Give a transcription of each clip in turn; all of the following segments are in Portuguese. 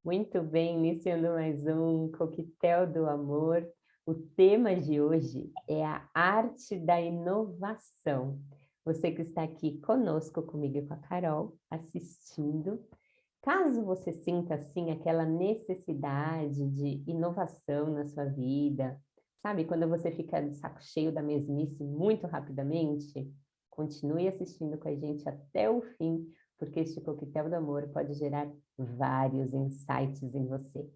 Muito bem, iniciando mais um Coquetel do Amor. O tema de hoje é a arte da inovação. Você que está aqui conosco, comigo e com a Carol, assistindo. Caso você sinta, assim, aquela necessidade de inovação na sua vida, sabe? Quando você fica de saco cheio da mesmice muito rapidamente, continue assistindo com a gente até o fim, porque este coquetel do amor pode gerar vários insights em você.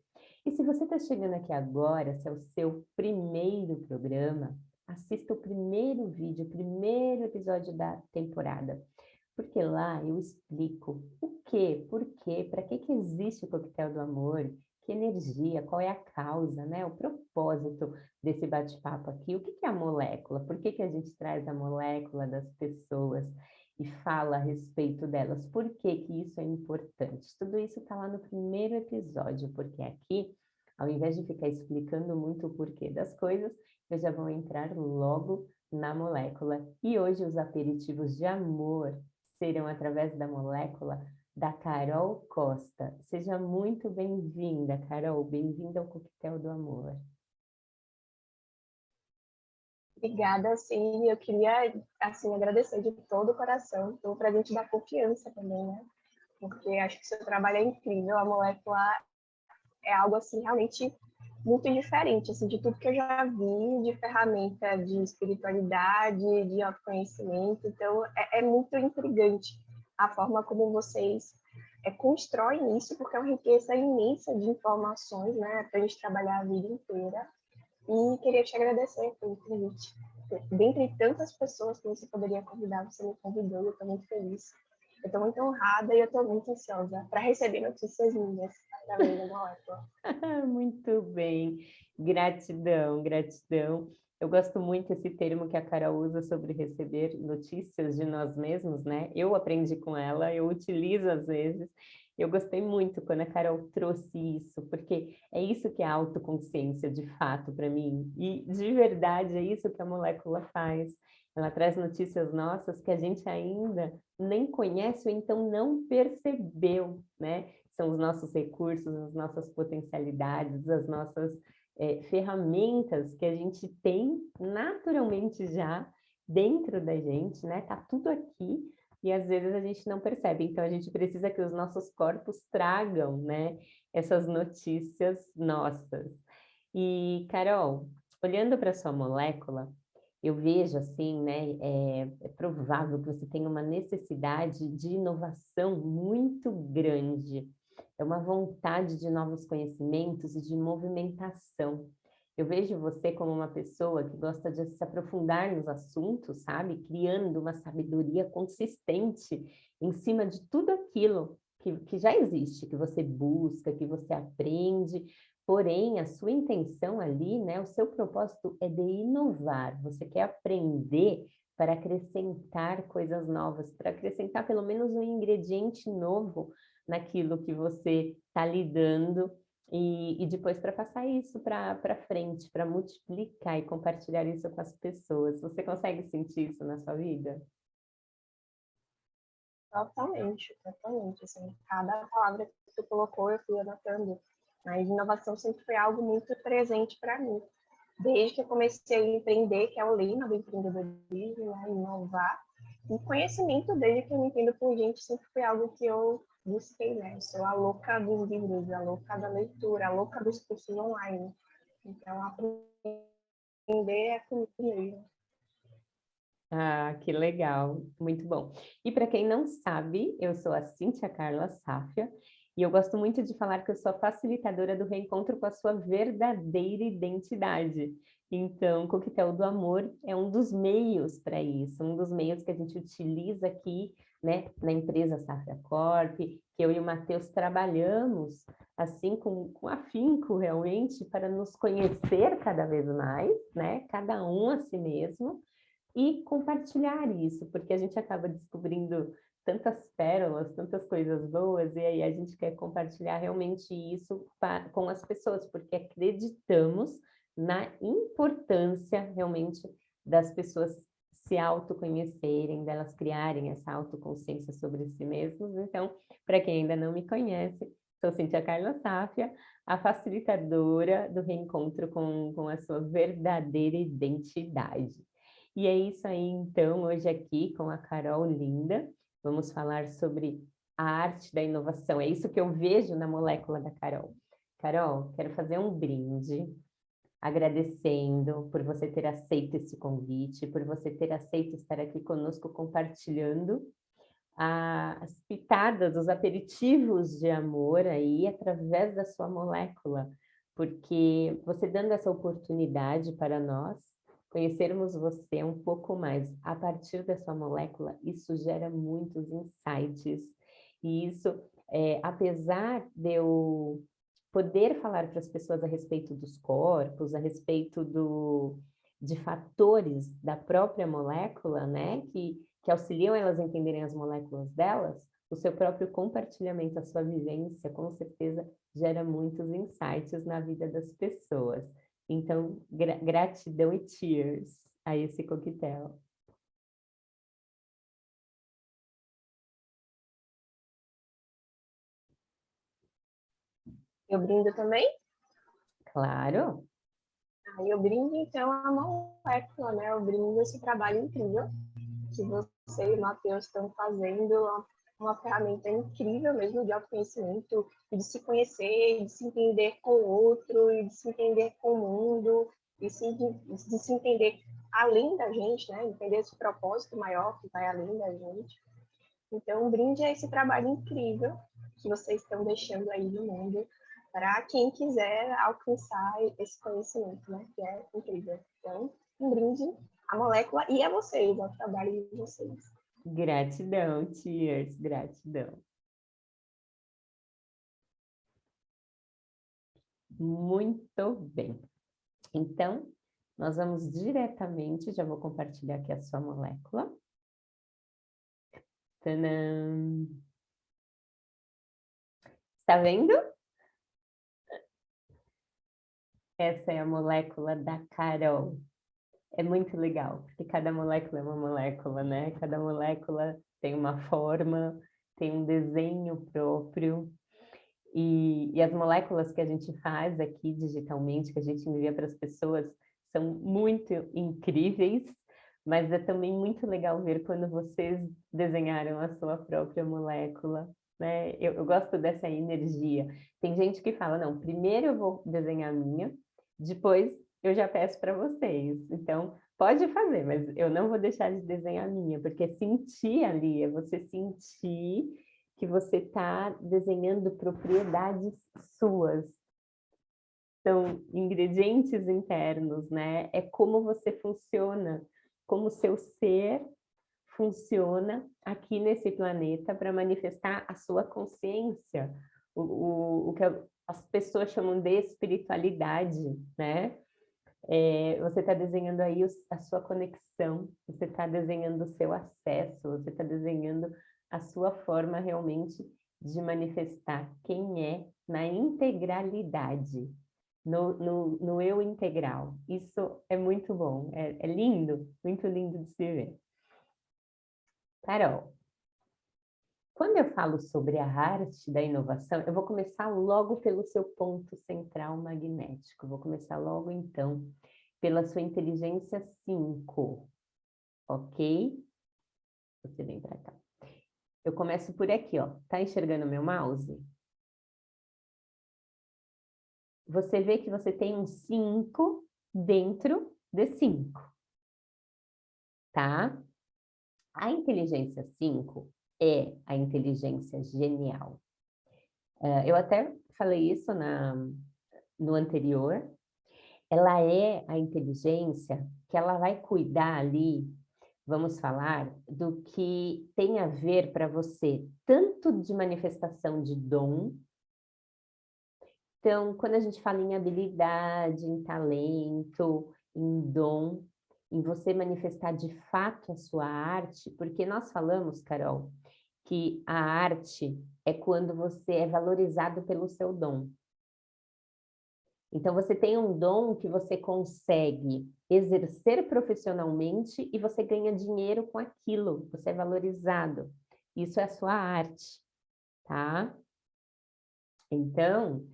E se você está chegando aqui agora, se é o seu primeiro programa, assista o primeiro vídeo, o primeiro episódio da temporada. Porque lá eu explico o quê, por quê, para que existe o coquetel do amor, que energia, qual é a causa, né? O propósito desse bate-papo aqui, o que é a molécula, por que a gente traz a molécula das pessoas e fala a respeito delas, por que isso é importante. Tudo isso está lá no primeiro episódio, porque aqui, ao invés de ficar explicando muito o porquê das coisas, eu já vou entrar logo na molécula. E hoje os aperitivos de amor serão através da molécula da Carol Costa. Seja muito bem-vinda, Carol. Bem-vinda ao Coquetel do Amor. Obrigada, sim. Eu queria, assim, agradecer de todo o coração pelo presente da confiança também, né? Porque acho que o seu trabalho é incrível. A molécula é algo, assim, realmente muito diferente, assim, de tudo que eu já vi, de ferramenta de espiritualidade, de autoconhecimento. Então, é muito intrigante a forma como vocês constroem isso, porque é uma riqueza imensa de informações, né? Para a gente trabalhar a vida inteira. E queria te agradecer pelo convite. Dentre tantas pessoas que você poderia convidar, você me convidou, eu estou muito feliz. Eu estou muito honrada e eu estou muito ansiosa para receber notícias minhas através da molécula. Muito bem. Gratidão, gratidão. Eu gosto muito esse termo que a Carol usa sobre receber notícias de nós mesmos, né? Eu aprendi com ela, eu utilizo às vezes. Eu gostei muito quando a Carol trouxe isso, porque é isso que é a autoconsciência, de fato, para mim. E de verdade é isso que a molécula faz. Ela traz notícias nossas que a gente ainda nem conhece ou então não percebeu, né? São os nossos recursos, as nossas potencialidades, as nossas ferramentas que a gente tem naturalmente já dentro da gente, né? Tá tudo aqui e às vezes a gente não percebe. Então a gente precisa que os nossos corpos tragam, né? Essas notícias nossas. E Carol, olhando para sua molécula, eu vejo assim, né? É provável que você tenha uma necessidade de inovação muito grande, é uma vontade de novos conhecimentos e de movimentação. Eu vejo você como uma pessoa que gosta de se aprofundar nos assuntos, sabe? Criando uma sabedoria consistente em cima de tudo aquilo que já existe, que você busca, que você aprende. Porém, a sua intenção ali, né? O seu propósito é de inovar. Você quer aprender para acrescentar coisas novas, para acrescentar pelo menos um ingrediente novo naquilo que você está lidando e depois para passar isso para frente, para multiplicar e compartilhar isso com as pessoas. Você consegue sentir isso na sua vida? Totalmente, totalmente. Assim, cada palavra que tu colocou, eu fui anotando. Mas inovação sempre foi algo muito presente para mim. Desde que eu comecei a empreender, que é o lema do empreendedorismo, né? Inovar. E conhecimento, desde que eu me entendo por gente, sempre foi algo que eu busquei, né? Eu sou a louca dos livros, a louca da leitura, a louca dos cursos online. Então, aprender é comigo mesmo. Ah, que legal, muito bom. E para quem não sabe, eu sou a Cíntia Carla Sáfia e eu gosto muito de falar que eu sou a facilitadora do reencontro com a sua verdadeira identidade. Então, o Coquetel do Amor é um dos meios para isso, um dos meios que a gente utiliza aqui, né, na empresa Safra Corp, que eu e o Matheus trabalhamos assim com afinco realmente para nos conhecer cada vez mais, né, cada um a si mesmo e compartilhar isso, porque a gente acaba descobrindo tantas pérolas, tantas coisas boas, e aí a gente quer compartilhar realmente isso com as pessoas, porque acreditamos na importância realmente das pessoas se autoconhecerem, delas criarem essa autoconsciência sobre si mesmos. Então, para quem ainda não me conhece, Sou Cíntia Carla Sáfia, a facilitadora do reencontro com a sua verdadeira identidade. E é isso aí, então, hoje aqui com a Carol Linda, vamos falar sobre a arte da inovação. É isso que eu vejo na molécula da Carol. Carol, quero fazer um brinde, agradecendo por você ter aceito esse convite, por você ter aceito estar aqui conosco compartilhando as pitadas, os aperitivos de amor aí através da sua molécula, porque você dando essa oportunidade para nós conhecermos você um pouco mais a partir da sua molécula, isso gera muitos insights, e isso, apesar de eu poder falar para as pessoas a respeito dos corpos, a respeito de fatores da própria molécula, né, que auxiliam elas a entenderem as moléculas delas, o seu próprio compartilhamento, a sua vivência, com certeza, gera muitos insights na vida das pessoas. Então, gratidão e cheers a esse coquetel. Eu brindo também? Claro. Aí eu brindo, então, a molécula, né? Eu brindo esse trabalho incrível que você e o Matheus estão fazendo, uma ferramenta incrível mesmo de autoconhecimento, de se conhecer, de se entender com o outro, e de se entender com o mundo, e de se entender além da gente, né? Entender esse propósito maior que vai além da gente. Então, um brinde a esse trabalho incrível que vocês estão deixando aí no mundo para quem quiser alcançar esse conhecimento, né? Que é incrível. Então, um brinde à molécula e a vocês, ao trabalho de vocês. Gratidão, cheers, gratidão. Muito bem. Então, nós vamos diretamente, já vou compartilhar aqui a sua molécula. Tadã! Está vendo? Essa é a molécula da Carol. É muito legal, porque cada molécula é uma molécula, né? Cada molécula tem uma forma, tem um desenho próprio. E as moléculas que a gente faz aqui digitalmente, que a gente envia para as pessoas, são muito incríveis, mas é também muito legal ver quando vocês desenharam a sua própria molécula, né? Eu gosto dessa energia. Tem gente que fala, não, primeiro eu vou desenhar a minha, depois eu já peço para vocês. Então, pode fazer, mas eu não vou deixar de desenhar a minha, porque sentir ali, é você sentir que você está desenhando propriedades suas. São ingredientes internos, né? É como você funciona, como o seu ser funciona aqui nesse planeta para manifestar a sua consciência, o que as pessoas chamam de espiritualidade, né? Você está desenhando aí a sua conexão, você está desenhando o seu acesso, você está desenhando a sua forma realmente de manifestar quem é na integralidade, no eu integral. Isso é muito bom, é lindo, muito lindo de se ver. Carol, quando eu falo sobre a arte da inovação, eu vou começar logo pelo seu ponto central magnético. Vou começar logo, então, pela sua inteligência 5, ok? Você vem para cá. Eu começo por aqui, ó. Tá enxergando meu mouse? Você vê que você tem um 5 dentro de 5, tá? A inteligência 5 é a inteligência genial. Eu até falei isso no anterior. Ela é a inteligência que ela vai cuidar ali, vamos falar, do que tem a ver para você, tanto de manifestação de dom. Então, quando a gente fala em habilidade, em talento, em dom, em você manifestar de fato a sua arte, porque nós falamos, Carol, que a arte é quando você é valorizado pelo seu dom. Então, você tem um dom que você consegue exercer profissionalmente e você ganha dinheiro com aquilo, você é valorizado. Isso é a sua arte, tá? Então,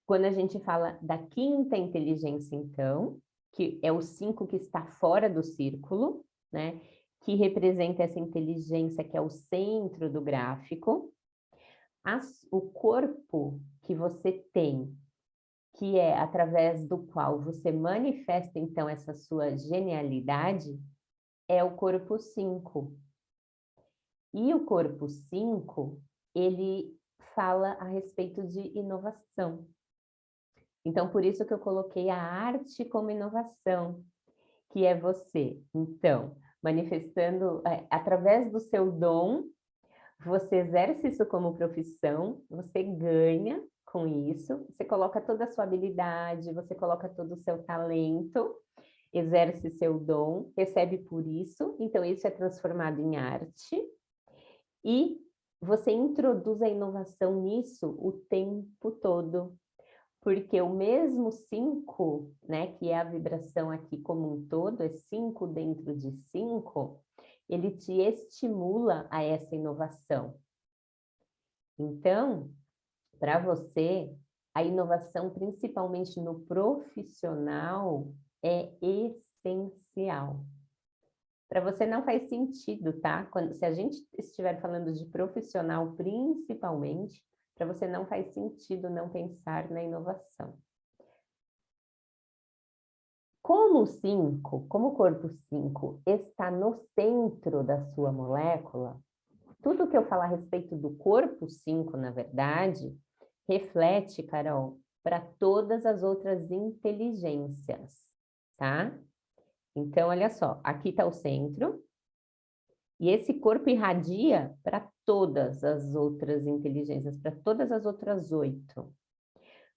quando a gente fala da quinta inteligência, então, que é o 5 que está fora do círculo, né? Que representa essa inteligência que é o centro do gráfico. O corpo que você tem, que é através do qual você manifesta, então, essa sua genialidade, é o corpo 5. E o corpo 5, ele fala a respeito de inovação. Então, por isso que eu coloquei a arte como inovação, que é você. Então, manifestando, através do seu dom, você exerce isso como profissão, você ganha com isso, você coloca toda a sua habilidade, você coloca todo o seu talento, exerce seu dom, recebe por isso, então isso é transformado em arte, e você introduz a inovação nisso o tempo todo, porque o mesmo 5, né, que é a vibração aqui como um todo, é 5 dentro de 5, ele te estimula a essa inovação. Então, para você, a inovação, principalmente no profissional, é essencial. Para você não faz sentido, tá? Se a gente estiver falando de profissional principalmente, para você não faz sentido não pensar na inovação. Como o 5, como o corpo 5 está no centro da sua molécula, tudo que eu falar a respeito do corpo 5, na verdade, reflete, Carol, para todas as outras inteligências, tá? Então, olha só, aqui está o centro, e esse corpo irradia para todas as outras inteligências, para todas as outras 8.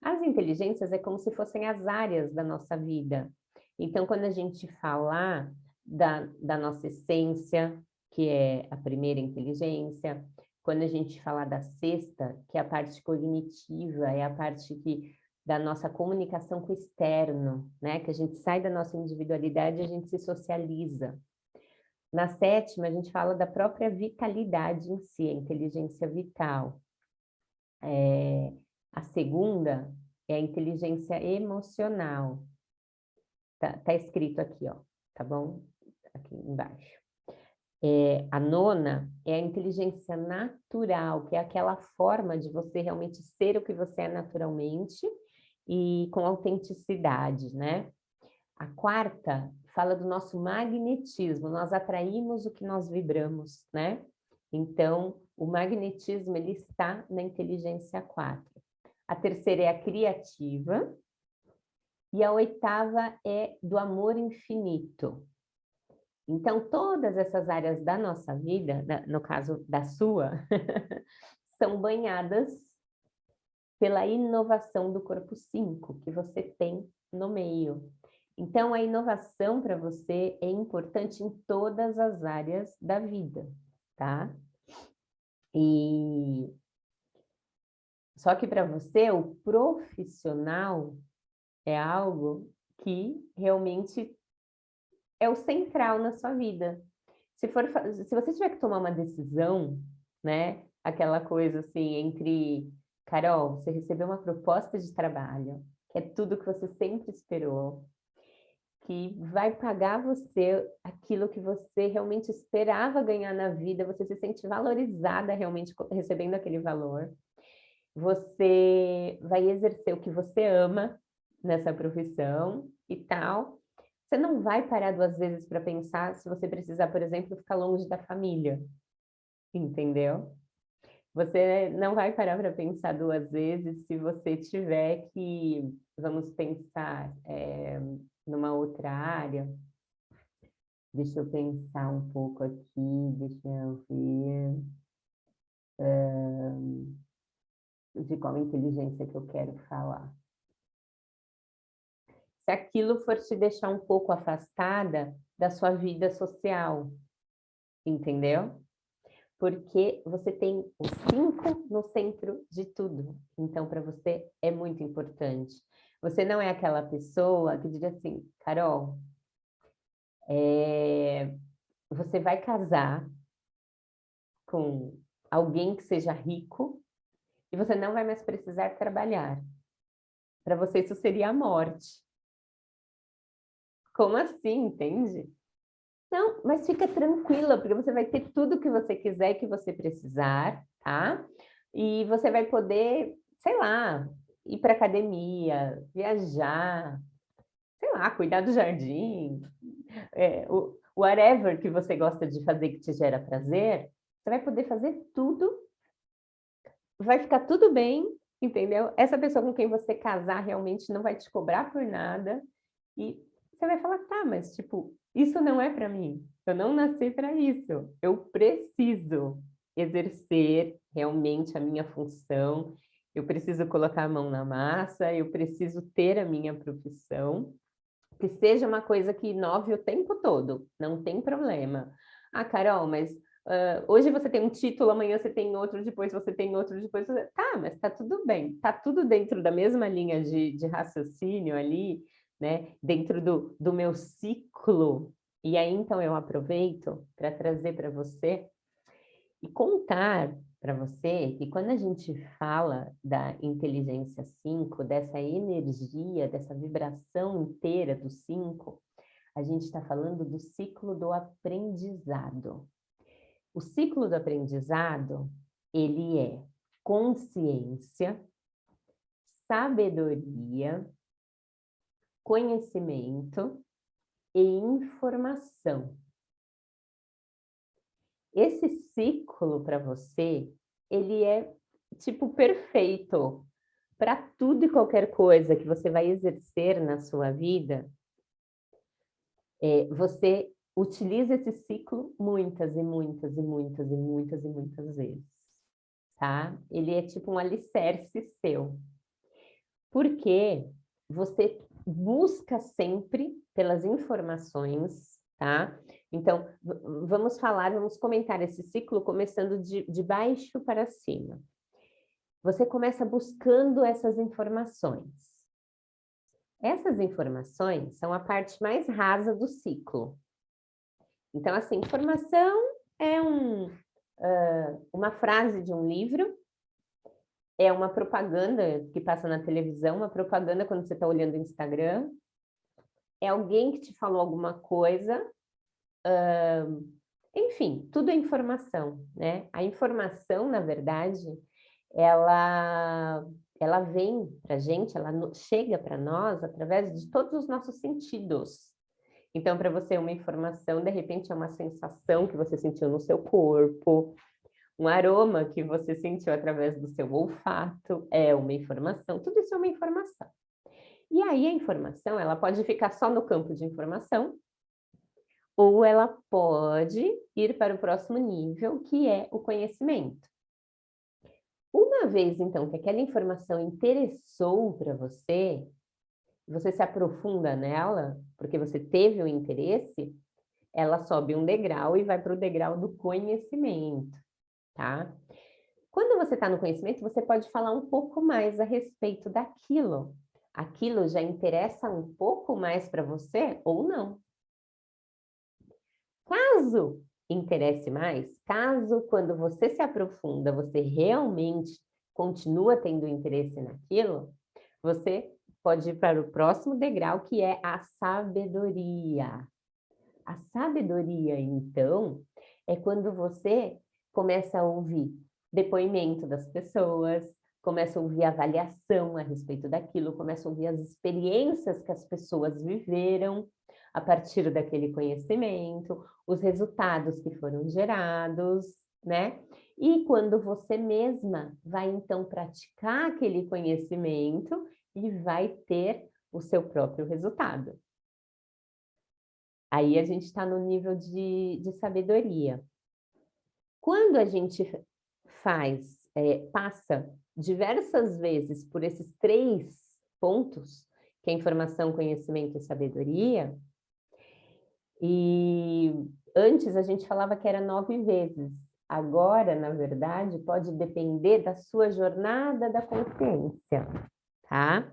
As inteligências é como se fossem as áreas da nossa vida. Então, quando a gente falar da nossa essência, que é a primeira inteligência, quando a gente falar da sexta, que é a parte cognitiva, é a parte da nossa comunicação com o externo, né? Que a gente sai da nossa individualidade e a gente se socializa. Na sétima, a gente fala da própria vitalidade em si, a inteligência vital. A segunda é a inteligência emocional. Tá escrito aqui, ó, tá bom? Aqui embaixo. A nona é a inteligência natural, que é aquela forma de você realmente ser o que você é naturalmente e com autenticidade, né? A quarta fala do nosso magnetismo, nós atraímos o que nós vibramos, né? Então, o magnetismo, ele está na inteligência 4. A terceira é a criativa, e a oitava é do amor infinito. Então, todas essas áreas da nossa vida, no caso da sua, são banhadas pela inovação do corpo 5, que você tem no meio. Então, a inovação para você é importante em todas as áreas da vida, tá? Só que para você, o profissional é algo que realmente é o central na sua vida. Se você tiver que tomar uma decisão, né? Aquela coisa assim, entre, Carol, você recebeu uma proposta de trabalho, que é tudo que você sempre esperou, que vai pagar você aquilo que você realmente esperava ganhar na vida, você se sente valorizada realmente recebendo aquele valor. Você vai exercer o que você ama nessa profissão e tal. Você não vai parar 2 vezes para pensar se você precisar, por exemplo, ficar longe da família, entendeu? Você não vai parar para pensar 2 vezes se você tiver que, vamos pensar, numa outra área. Deixa eu pensar um pouco aqui, deixa eu ver. De qual inteligência que eu quero falar. Se aquilo for te deixar um pouco afastada da sua vida social, entendeu? Porque você tem o 5 no centro de tudo. Então, para você é muito importante. Você não é aquela pessoa que diz assim, Carol, você vai casar com alguém que seja rico, e você não vai mais precisar trabalhar. Para você, isso seria a morte. Como assim, entende? Não, mas fica tranquila, porque você vai ter tudo que você quiser e que você precisar, tá? E você vai poder, sei lá, ir para academia, viajar, sei lá, cuidar do jardim, o whatever que você gosta de fazer que te gera prazer, você vai poder fazer tudo, vai ficar tudo bem, entendeu? Essa pessoa com quem você casar realmente não vai te cobrar por nada e você vai falar, tá, mas tipo, isso não é para mim, eu não nasci para isso, eu preciso exercer realmente a minha função, eu preciso colocar a mão na massa, eu preciso ter a minha profissão, que seja uma coisa que inove o tempo todo, não tem problema. Ah, Carol, mas hoje você tem um título, amanhã você tem outro, depois você tem outro, depois você... Tá, mas tá tudo bem, tá tudo dentro da mesma linha de raciocínio ali, né? Dentro do meu ciclo. E aí, então, eu aproveito para trazer para você e contar para você que quando a gente fala da inteligência 5, dessa energia, dessa vibração inteira do 5, a gente está falando do ciclo do aprendizado. O ciclo do aprendizado, ele é consciência, sabedoria, conhecimento e informação. Esse ciclo para você, ele é tipo perfeito para tudo e qualquer coisa que você vai exercer na sua vida. Você utiliza esse ciclo muitas e muitas e muitas e muitas e muitas vezes, tá? Ele é tipo um alicerce seu. Porque você busca sempre pelas informações, tá? Então, vamos comentar esse ciclo começando de baixo para cima. Você começa buscando essas informações. Essas informações são a parte mais rasa do ciclo. Então, assim, informação é uma frase de um livro, é uma propaganda que passa na televisão, uma propaganda quando você está olhando o Instagram, é alguém que te falou alguma coisa, enfim, tudo é informação, né? A informação, na verdade, ela vem para a gente, ela chega para nós através de todos os nossos sentidos. Então, para você, uma informação, de repente, é uma sensação que você sentiu no seu corpo, um aroma que você sentiu através do seu olfato, é uma informação, tudo isso é uma informação. E aí a informação, ela pode ficar só no campo de informação, ou ela pode ir para o próximo nível, que é o conhecimento. Uma vez, então, que aquela informação interessou para você, você se aprofunda nela, porque você teve o interesse, ela sobe um degrau e vai para o degrau do conhecimento, tá? Quando você está no conhecimento, você pode falar um pouco mais a respeito daquilo. Aquilo já interessa um pouco mais para você ou não. Caso interesse mais, caso quando você se aprofunda, você realmente continua tendo interesse naquilo, você pode ir para o próximo degrau, que é a sabedoria. A sabedoria, então, é quando você começa a ouvir depoimento das pessoas, começa a ouvir avaliação a respeito daquilo, começa a ouvir as experiências que as pessoas viveram a partir daquele conhecimento, os resultados que foram gerados, né? E quando você mesma vai, então, praticar aquele conhecimento e vai ter o seu próprio resultado. Aí a gente está no nível de sabedoria. Quando a gente passa diversas vezes por esses 3 pontos, que é informação, conhecimento e sabedoria, e antes a gente falava que era 9 vezes. Agora, na verdade, pode depender da sua jornada da consciência, tá?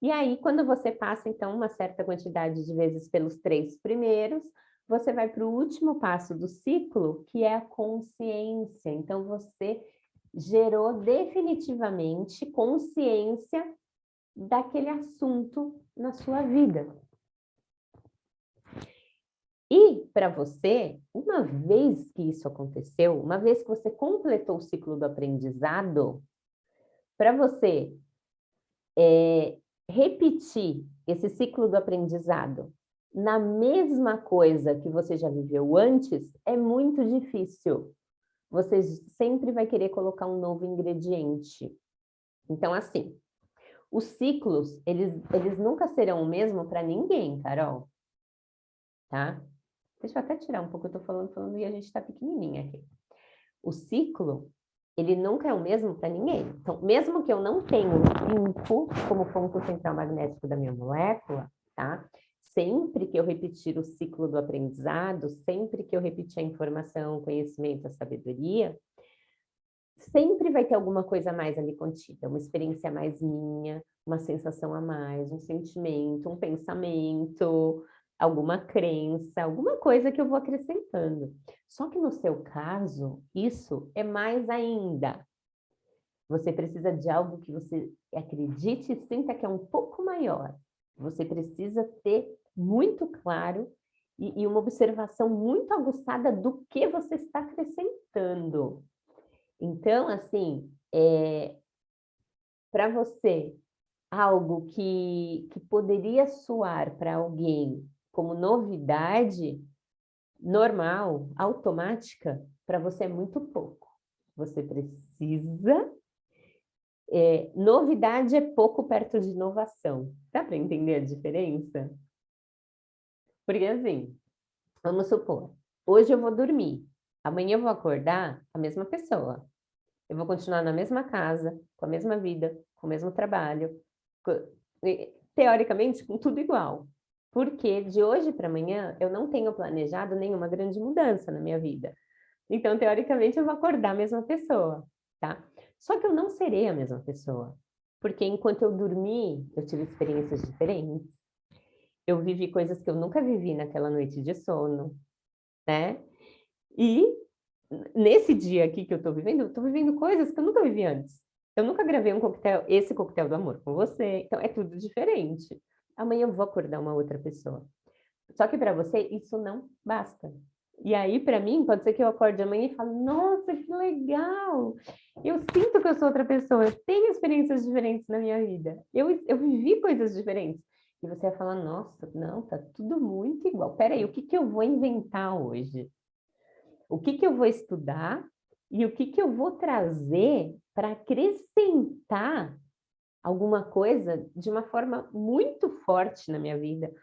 E aí, quando você passa, então, uma certa quantidade de vezes pelos 3 primeiros, você vai para o último passo do ciclo, que é a consciência. Então, você gerou definitivamente consciência daquele assunto na sua vida. E para você, uma vez que isso aconteceu, uma vez que você completou o ciclo do aprendizado, para você repetir esse ciclo do aprendizado na mesma coisa que você já viveu antes, é muito difícil. Você sempre vai querer colocar um novo ingrediente. Então, assim, os ciclos, eles nunca serão o mesmo para ninguém, Carol. Tá? Deixa eu até tirar um pouco, eu estou falando e a gente está pequenininha aqui. O ciclo, ele nunca é o mesmo para ninguém. Então, mesmo que eu não tenha o 5 como ponto central magnético da minha molécula, tá? Sempre que eu repetir o ciclo do aprendizado, sempre que eu repetir a informação, o conhecimento, a sabedoria, sempre vai ter alguma coisa a mais ali contida, uma experiência a mais minha, uma sensação a mais, um sentimento, um pensamento, alguma crença, alguma coisa que eu vou acrescentando. Só que no seu caso, isso é mais ainda. Você precisa de algo que você acredite e sinta que é um pouco maior. Você precisa ter muito claro e uma observação muito aguçada do que você está acrescentando. Então, assim, para você, algo que poderia soar para alguém como novidade, normal, automática, para você é muito pouco. Você precisa... novidade é pouco perto de inovação. Dá para entender a diferença? Porque, assim, vamos supor, hoje eu vou dormir, amanhã eu vou acordar a mesma pessoa. Eu vou continuar na mesma casa, com a mesma vida, com o mesmo trabalho, teoricamente, com tudo igual. Porque de hoje para amanhã eu não tenho planejado nenhuma grande mudança na minha vida. Então, teoricamente, eu vou acordar a mesma pessoa, tá? Só que eu não serei a mesma pessoa. Porque enquanto eu dormi, eu tive experiências diferentes. Eu vivi coisas que eu nunca vivi naquela noite de sono, né? E nesse dia aqui que eu estou vivendo coisas que eu nunca vivi antes. Eu nunca gravei um coquetel, esse coquetel do amor com você, então é tudo diferente. Amanhã eu vou acordar uma outra pessoa. Só que para você isso não basta. E aí, para mim, pode ser que eu acorde amanhã e fale, nossa, que legal! Eu sinto que eu sou outra pessoa, eu tenho experiências diferentes na minha vida. Eu vivi coisas diferentes. E você vai falar, nossa, não, tá tudo muito igual. Peraí, o que que eu vou inventar hoje? O que que eu vou estudar e o que que eu vou trazer para acrescentar alguma coisa de uma forma muito forte na minha vida,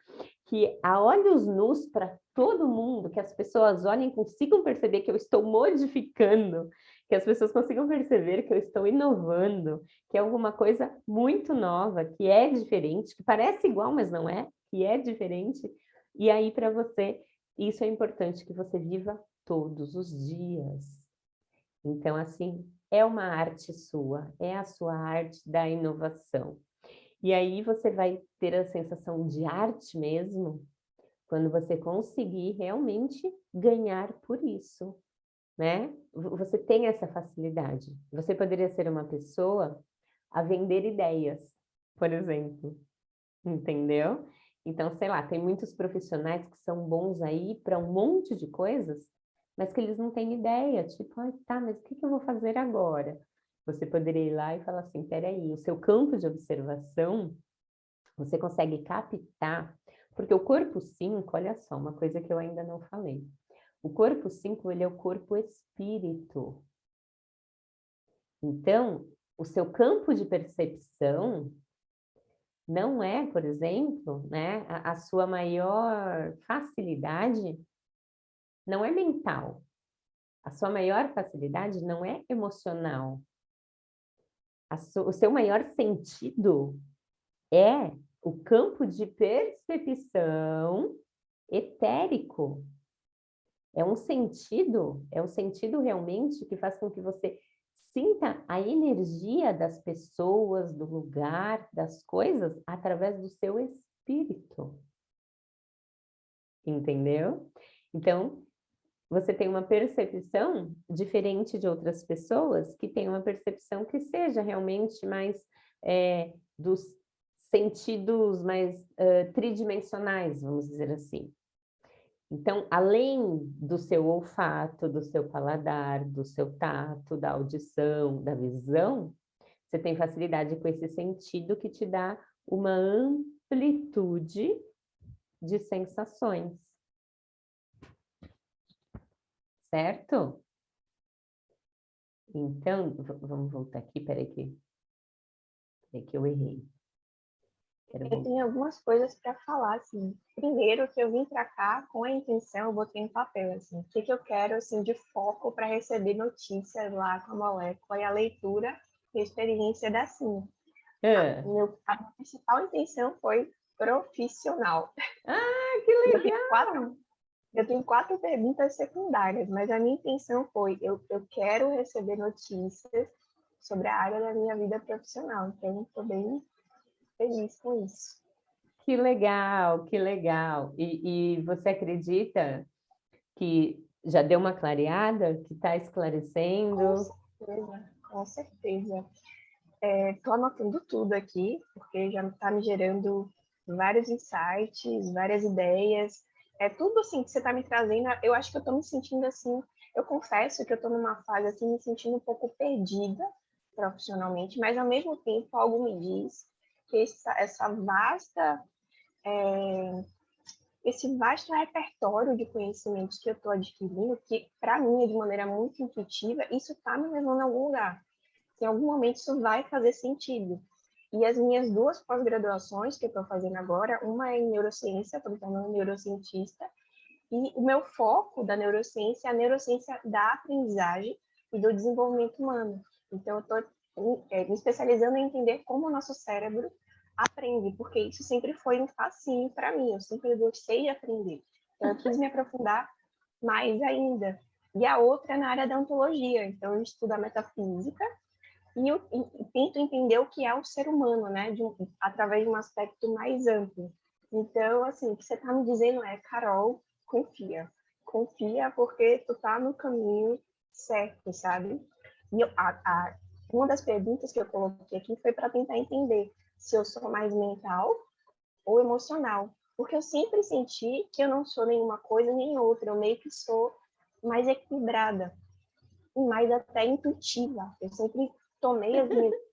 que a olhos nus para todo mundo, que as pessoas olhem e consigam perceber que eu estou modificando, que as pessoas consigam perceber que eu estou inovando, que é alguma coisa muito nova, que é diferente, que parece igual, mas não é, que é diferente. E aí, para você, isso é importante que você viva todos os dias. Então, assim, é uma arte sua, é a sua arte da inovação. E aí você vai ter a sensação de arte mesmo, quando você conseguir realmente ganhar por isso, né? Você tem essa facilidade. Você poderia ser uma pessoa a vender ideias, por exemplo, entendeu? Então, sei lá, tem muitos profissionais que são bons aí para um monte de coisas, mas que eles não têm ideia, tipo, ah, tá, mas o que eu vou fazer agora? Você poderia ir lá e falar assim, peraí, o seu campo de observação, você consegue captar, porque o corpo 5, olha só, uma coisa que eu ainda não falei. O corpo 5, ele é o corpo espírito. Então, o seu campo de percepção não é, por exemplo, né, a sua maior facilidade não é mental. A sua maior facilidade não é emocional. O seu maior sentido é o campo de percepção etérico. É um sentido realmente que faz com que você sinta a energia das pessoas, do lugar, das coisas, através do seu espírito. Entendeu? Então, você tem uma percepção diferente de outras pessoas que têm uma percepção que seja realmente mais dos sentidos mais tridimensionais, vamos dizer assim. Então, além do seu olfato, do seu paladar, do seu tato, da audição, da visão, você tem facilidade com esse sentido que te dá uma amplitude de sensações, certo? Então, vamos voltar aqui, peraí que eu errei. Eu tenho algumas coisas para falar, assim. Primeiro, que eu vim para cá com a intenção, eu botei em papel, assim, o que eu quero, assim, de foco para receber notícias lá com a molécula e a leitura e a experiência da Sim. A minha principal intenção foi profissional. Ah, que legal! Eu tenho 4 perguntas secundárias, mas a minha intenção foi, eu quero receber notícias sobre a área da minha vida profissional, então estou bem feliz com isso. Que legal, que legal. E você acredita que já deu uma clareada, que está esclarecendo? Com certeza. Estou anotando tudo aqui, porque já está me gerando vários insights, várias ideias. É tudo assim que você está me trazendo. Eu acho que eu estou me sentindo assim. Eu confesso que eu estou numa fase assim, me sentindo um pouco perdida profissionalmente, mas ao mesmo tempo algo me diz que essa vasta esse vasto repertório de conhecimentos que eu estou adquirindo, que para mim é de maneira muito intuitiva, isso está me levando a algum lugar. Em algum momento isso vai fazer sentido. E as minhas 2 pós-graduações que eu estou fazendo agora, uma é em neurociência, estou me tornando neurocientista, e o meu foco da neurociência é a neurociência da aprendizagem e do desenvolvimento humano. Então, eu estou me especializando em entender como o nosso cérebro aprende, porque isso sempre foi um fascínio para mim, eu sempre gostei de aprender. Então, eu quis me aprofundar mais ainda. E a outra é na área da ontologia, então eu estudo a metafísica e eu tento entender o que é o ser humano, né, através de um aspecto mais amplo. Então, assim, o que você está me dizendo é, Carol, confia. Confia porque tu tá no caminho certo, sabe? E uma das perguntas que eu coloquei aqui foi para tentar entender se eu sou mais mental ou emocional. Porque eu sempre senti que eu não sou nenhuma coisa nem outra. Eu meio que sou mais equilibrada e mais até intuitiva. Eu sempre tomei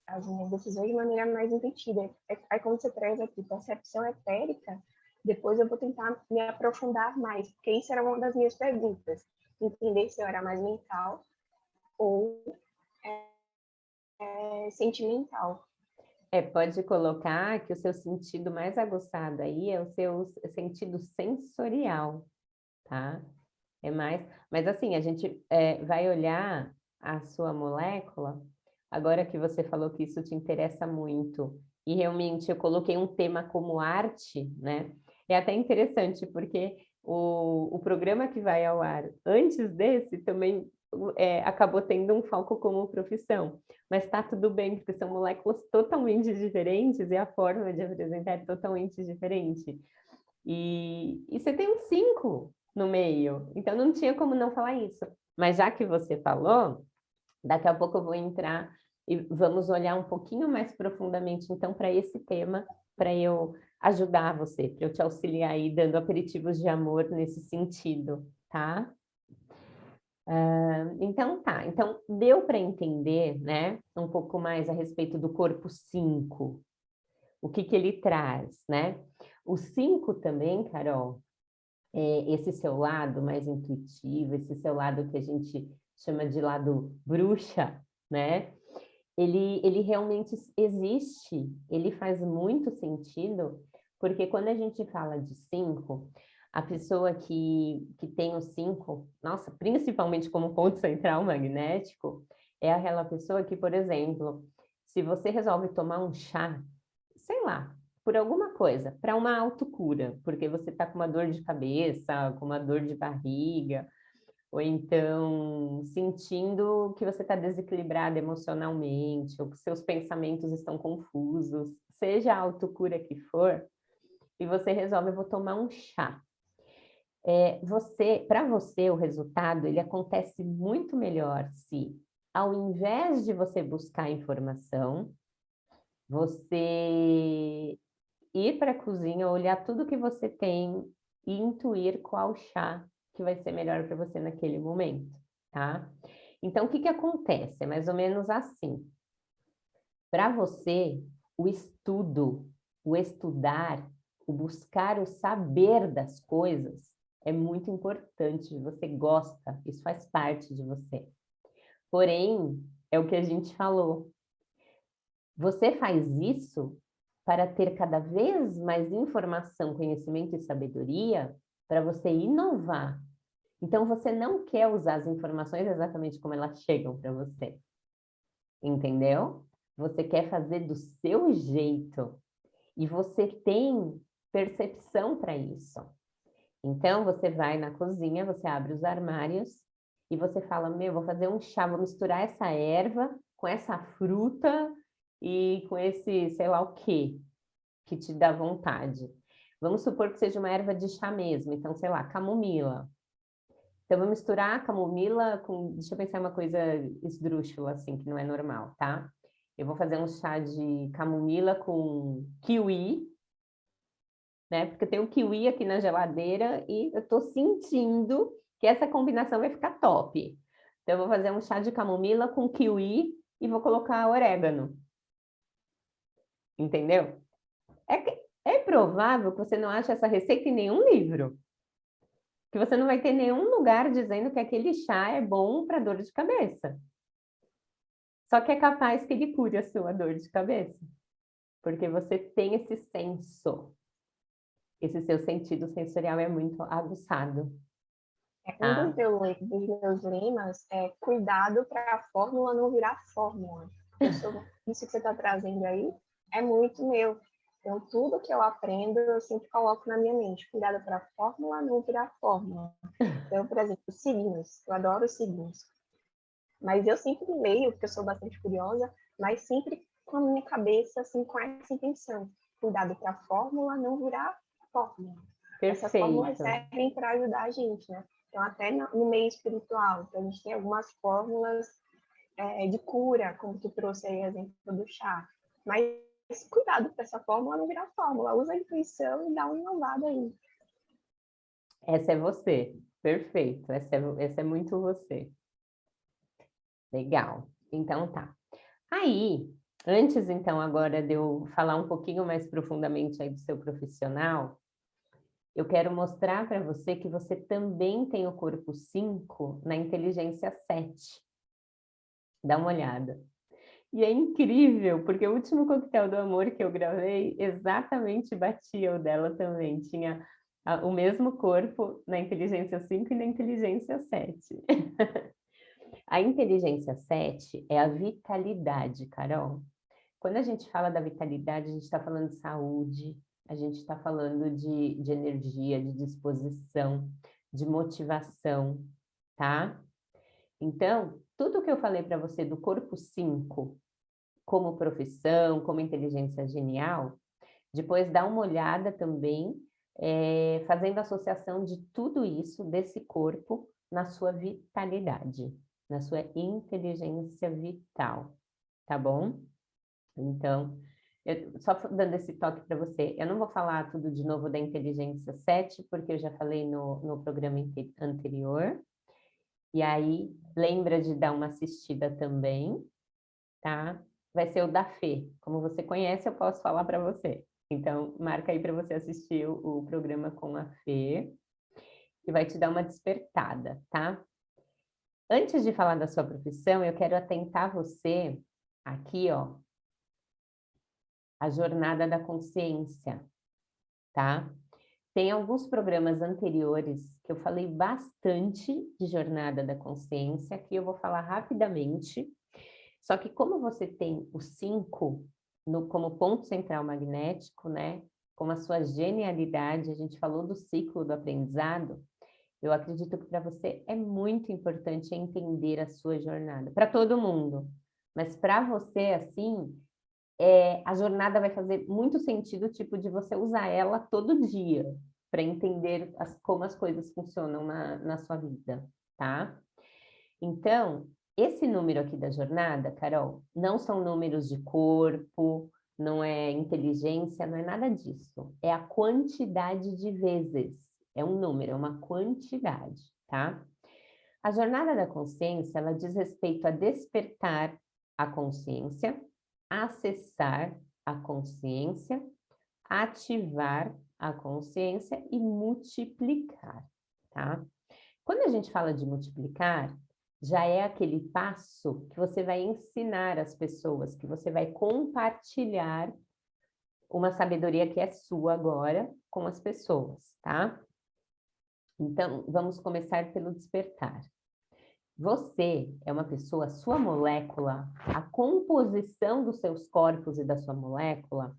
as minhas decisões de maneira mais intuitiva. Aí quando você traz aqui percepção etérica, depois eu vou tentar me aprofundar mais, porque isso era uma das minhas perguntas. Entender se eu era mais mental ou sentimental. Pode colocar que o seu sentido mais aguçado aí é o seu sentido sensorial, tá? É mais, mas assim, a gente vai olhar a sua molécula, agora que você falou que isso te interessa muito, e realmente eu coloquei um tema como arte, né? É até interessante, porque o programa que vai ao ar antes desse também acabou tendo um foco como profissão, mas está tudo bem, porque são moléculas totalmente diferentes e a forma de apresentar é totalmente diferente. E você tem um 5 no meio, então não tinha como não falar isso. Mas já que você falou, daqui a pouco eu vou entrar e vamos olhar um pouquinho mais profundamente, então, para esse tema, para eu ajudar você, para eu te auxiliar aí, dando aperitivos de amor nesse sentido, tá? Então, tá. Então, deu para entender, né, um pouco mais a respeito do corpo 5, o que que ele traz, né? O 5 também, Carol, esse seu lado mais intuitivo, esse seu lado que a gente chama de lado bruxa, né? Ele realmente existe, ele faz muito sentido, porque quando a gente fala de 5, a pessoa que tem o 5, nossa, principalmente como ponto central magnético, é aquela pessoa que, por exemplo, se você resolve tomar um chá, sei lá, por alguma coisa, para uma autocura, porque você está com uma dor de cabeça, com uma dor de barriga, ou então sentindo que você está desequilibrado emocionalmente, ou que seus pensamentos estão confusos, seja a autocura que for, e você resolve, eu vou tomar um chá. Para você, o resultado, ele acontece muito melhor se, ao invés de você buscar informação, você ir para a cozinha, olhar tudo que você tem e intuir qual chá que vai ser melhor para você naquele momento, tá? Então, o que que acontece? É mais ou menos assim. Para você, o estudo, o estudar, o buscar o saber das coisas é muito importante, você gosta, isso faz parte de você. Porém, é o que a gente falou, você faz isso para ter cada vez mais informação, conhecimento e sabedoria para você inovar. Então, você não quer usar as informações exatamente como elas chegam para você. Entendeu? Você quer fazer do seu jeito. E você tem percepção para isso. Então, você vai na cozinha, você abre os armários e você fala, meu, vou fazer um chá, vou misturar essa erva com essa fruta e com esse, sei lá o quê, que te dá vontade. Vamos supor que seja uma erva de chá mesmo, então, sei lá, camomila. Então, eu vou misturar a camomila com, deixa eu pensar uma coisa esdrúxula, assim, que não é normal, tá? Eu vou fazer um chá de camomila com kiwi, né? Porque eu tenho kiwi aqui na geladeira e eu tô sentindo que essa combinação vai ficar top. Então, eu vou fazer um chá de camomila com kiwi e vou colocar orégano. Entendeu? É provável que você não ache essa receita em nenhum livro. Que você não vai ter nenhum lugar dizendo que aquele chá é bom para dor de cabeça. Só que é capaz que ele cure a sua dor de cabeça. Porque você tem esse senso. Esse seu sentido sensorial é muito aguçado. Um Tá? dos meus lemas é cuidado para a fórmula não virar fórmula. Isso que você está trazendo aí é muito meu. Então, tudo que eu aprendo, eu sempre coloco na minha mente. Cuidado para a fórmula não virar fórmula. Então, por exemplo, signos. Eu adoro signos. Mas eu sempre leio, porque eu sou bastante curiosa, mas sempre com a minha cabeça, assim, com essa intenção. Cuidado para a fórmula não virar fórmula. Essas fórmulas Perfeito. servem para ajudar a gente, né? Então, até no meio espiritual, então, a gente tem algumas fórmulas de cura, como tu trouxe aí o exemplo do chá. Mas cuidado para essa fórmula não virar fórmula. Usa a intuição e dá uma inovada aí. Essa é você. Perfeito. Essa é muito você. Legal. Então tá. Aí, antes então agora de eu falar um pouquinho mais profundamente aí do seu profissional, eu quero mostrar para você que você também tem o corpo 5 na inteligência 7. Dá uma olhada. E é incrível, porque o último coquetel do amor que eu gravei exatamente batia o dela também. Tinha o mesmo corpo na inteligência 5 e na inteligência 7. A inteligência 7 é a vitalidade, Carol. Quando a gente fala da vitalidade, a gente está falando de saúde, a gente está falando de energia, de disposição, de motivação, tá? Então, tudo que eu falei para você do corpo 5, como profissão, como inteligência genial, depois dá uma olhada também, fazendo associação de tudo isso, desse corpo, na sua vitalidade, na sua inteligência vital, tá bom? Então, só dando esse toque para você, eu não vou falar tudo de novo da inteligência 7, porque eu já falei no programa anterior, e aí lembra de dar uma assistida também, tá? Vai ser o da Fê, como você conhece, eu posso falar para você. Então, marca aí para você assistir o programa com a Fê, que vai te dar uma despertada, tá? Antes de falar da sua profissão, eu quero atentar você aqui, ó, a jornada da consciência, tá? Tem alguns programas anteriores que eu falei bastante de jornada da consciência, que eu vou falar rapidamente. Só que como você tem o 5 como ponto central magnético, né? Com a sua genialidade, a gente falou do ciclo do aprendizado, eu acredito que para você é muito importante entender a sua jornada. Para todo mundo. Mas para você, assim, a jornada vai fazer muito sentido, tipo, de você usar ela todo dia. para entender como as coisas funcionam na sua vida, tá? Então, esse número aqui da jornada, Carol, não são números de corpo, não é inteligência, não é nada disso. É a quantidade de vezes. É um número, é uma quantidade, tá? A jornada da consciência, ela diz respeito a despertar a consciência, acessar a consciência, ativar a consciência e multiplicar, tá? Quando a gente fala de multiplicar, já é aquele passo que você vai ensinar as pessoas, que você vai compartilhar uma sabedoria que é sua agora com as pessoas, tá? Então, vamos começar pelo despertar. Você é uma pessoa, sua molécula, a composição dos seus corpos e da sua molécula,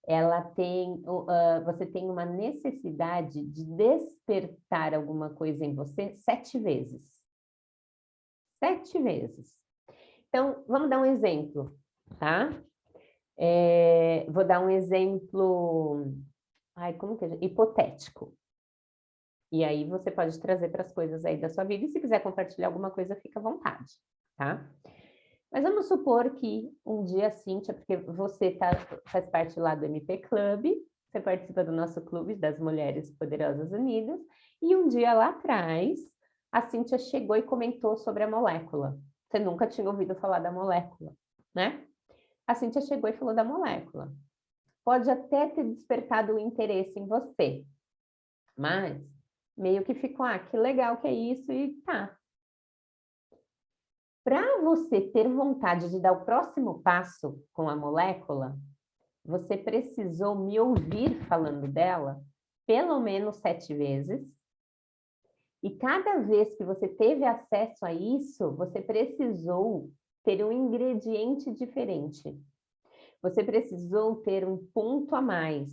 ela tem, você tem uma necessidade de despertar alguma coisa em você 7 vezes. 7 vezes. Então, vamos dar um exemplo, tá? Vou dar um exemplo, hipotético. E aí você pode trazer para as coisas aí da sua vida, e se quiser compartilhar alguma coisa, fica à vontade, tá? Mas vamos supor que um dia, Cíntia, porque você faz parte lá do MP Club, você participa do nosso clube das Mulheres Poderosas Unidas, e um dia lá atrás, a Cíntia chegou e comentou sobre a molécula. Você nunca tinha ouvido falar da molécula, né? A Cíntia chegou e falou da molécula. Pode até ter despertado o interesse em você, mas meio que ficou, que legal que é isso, e tá. Para você ter vontade de dar o próximo passo com a molécula, você precisou me ouvir falando dela pelo menos 7 vezes. E cada vez que você teve acesso a isso, você precisou ter um ingrediente diferente. Você precisou ter um ponto a mais,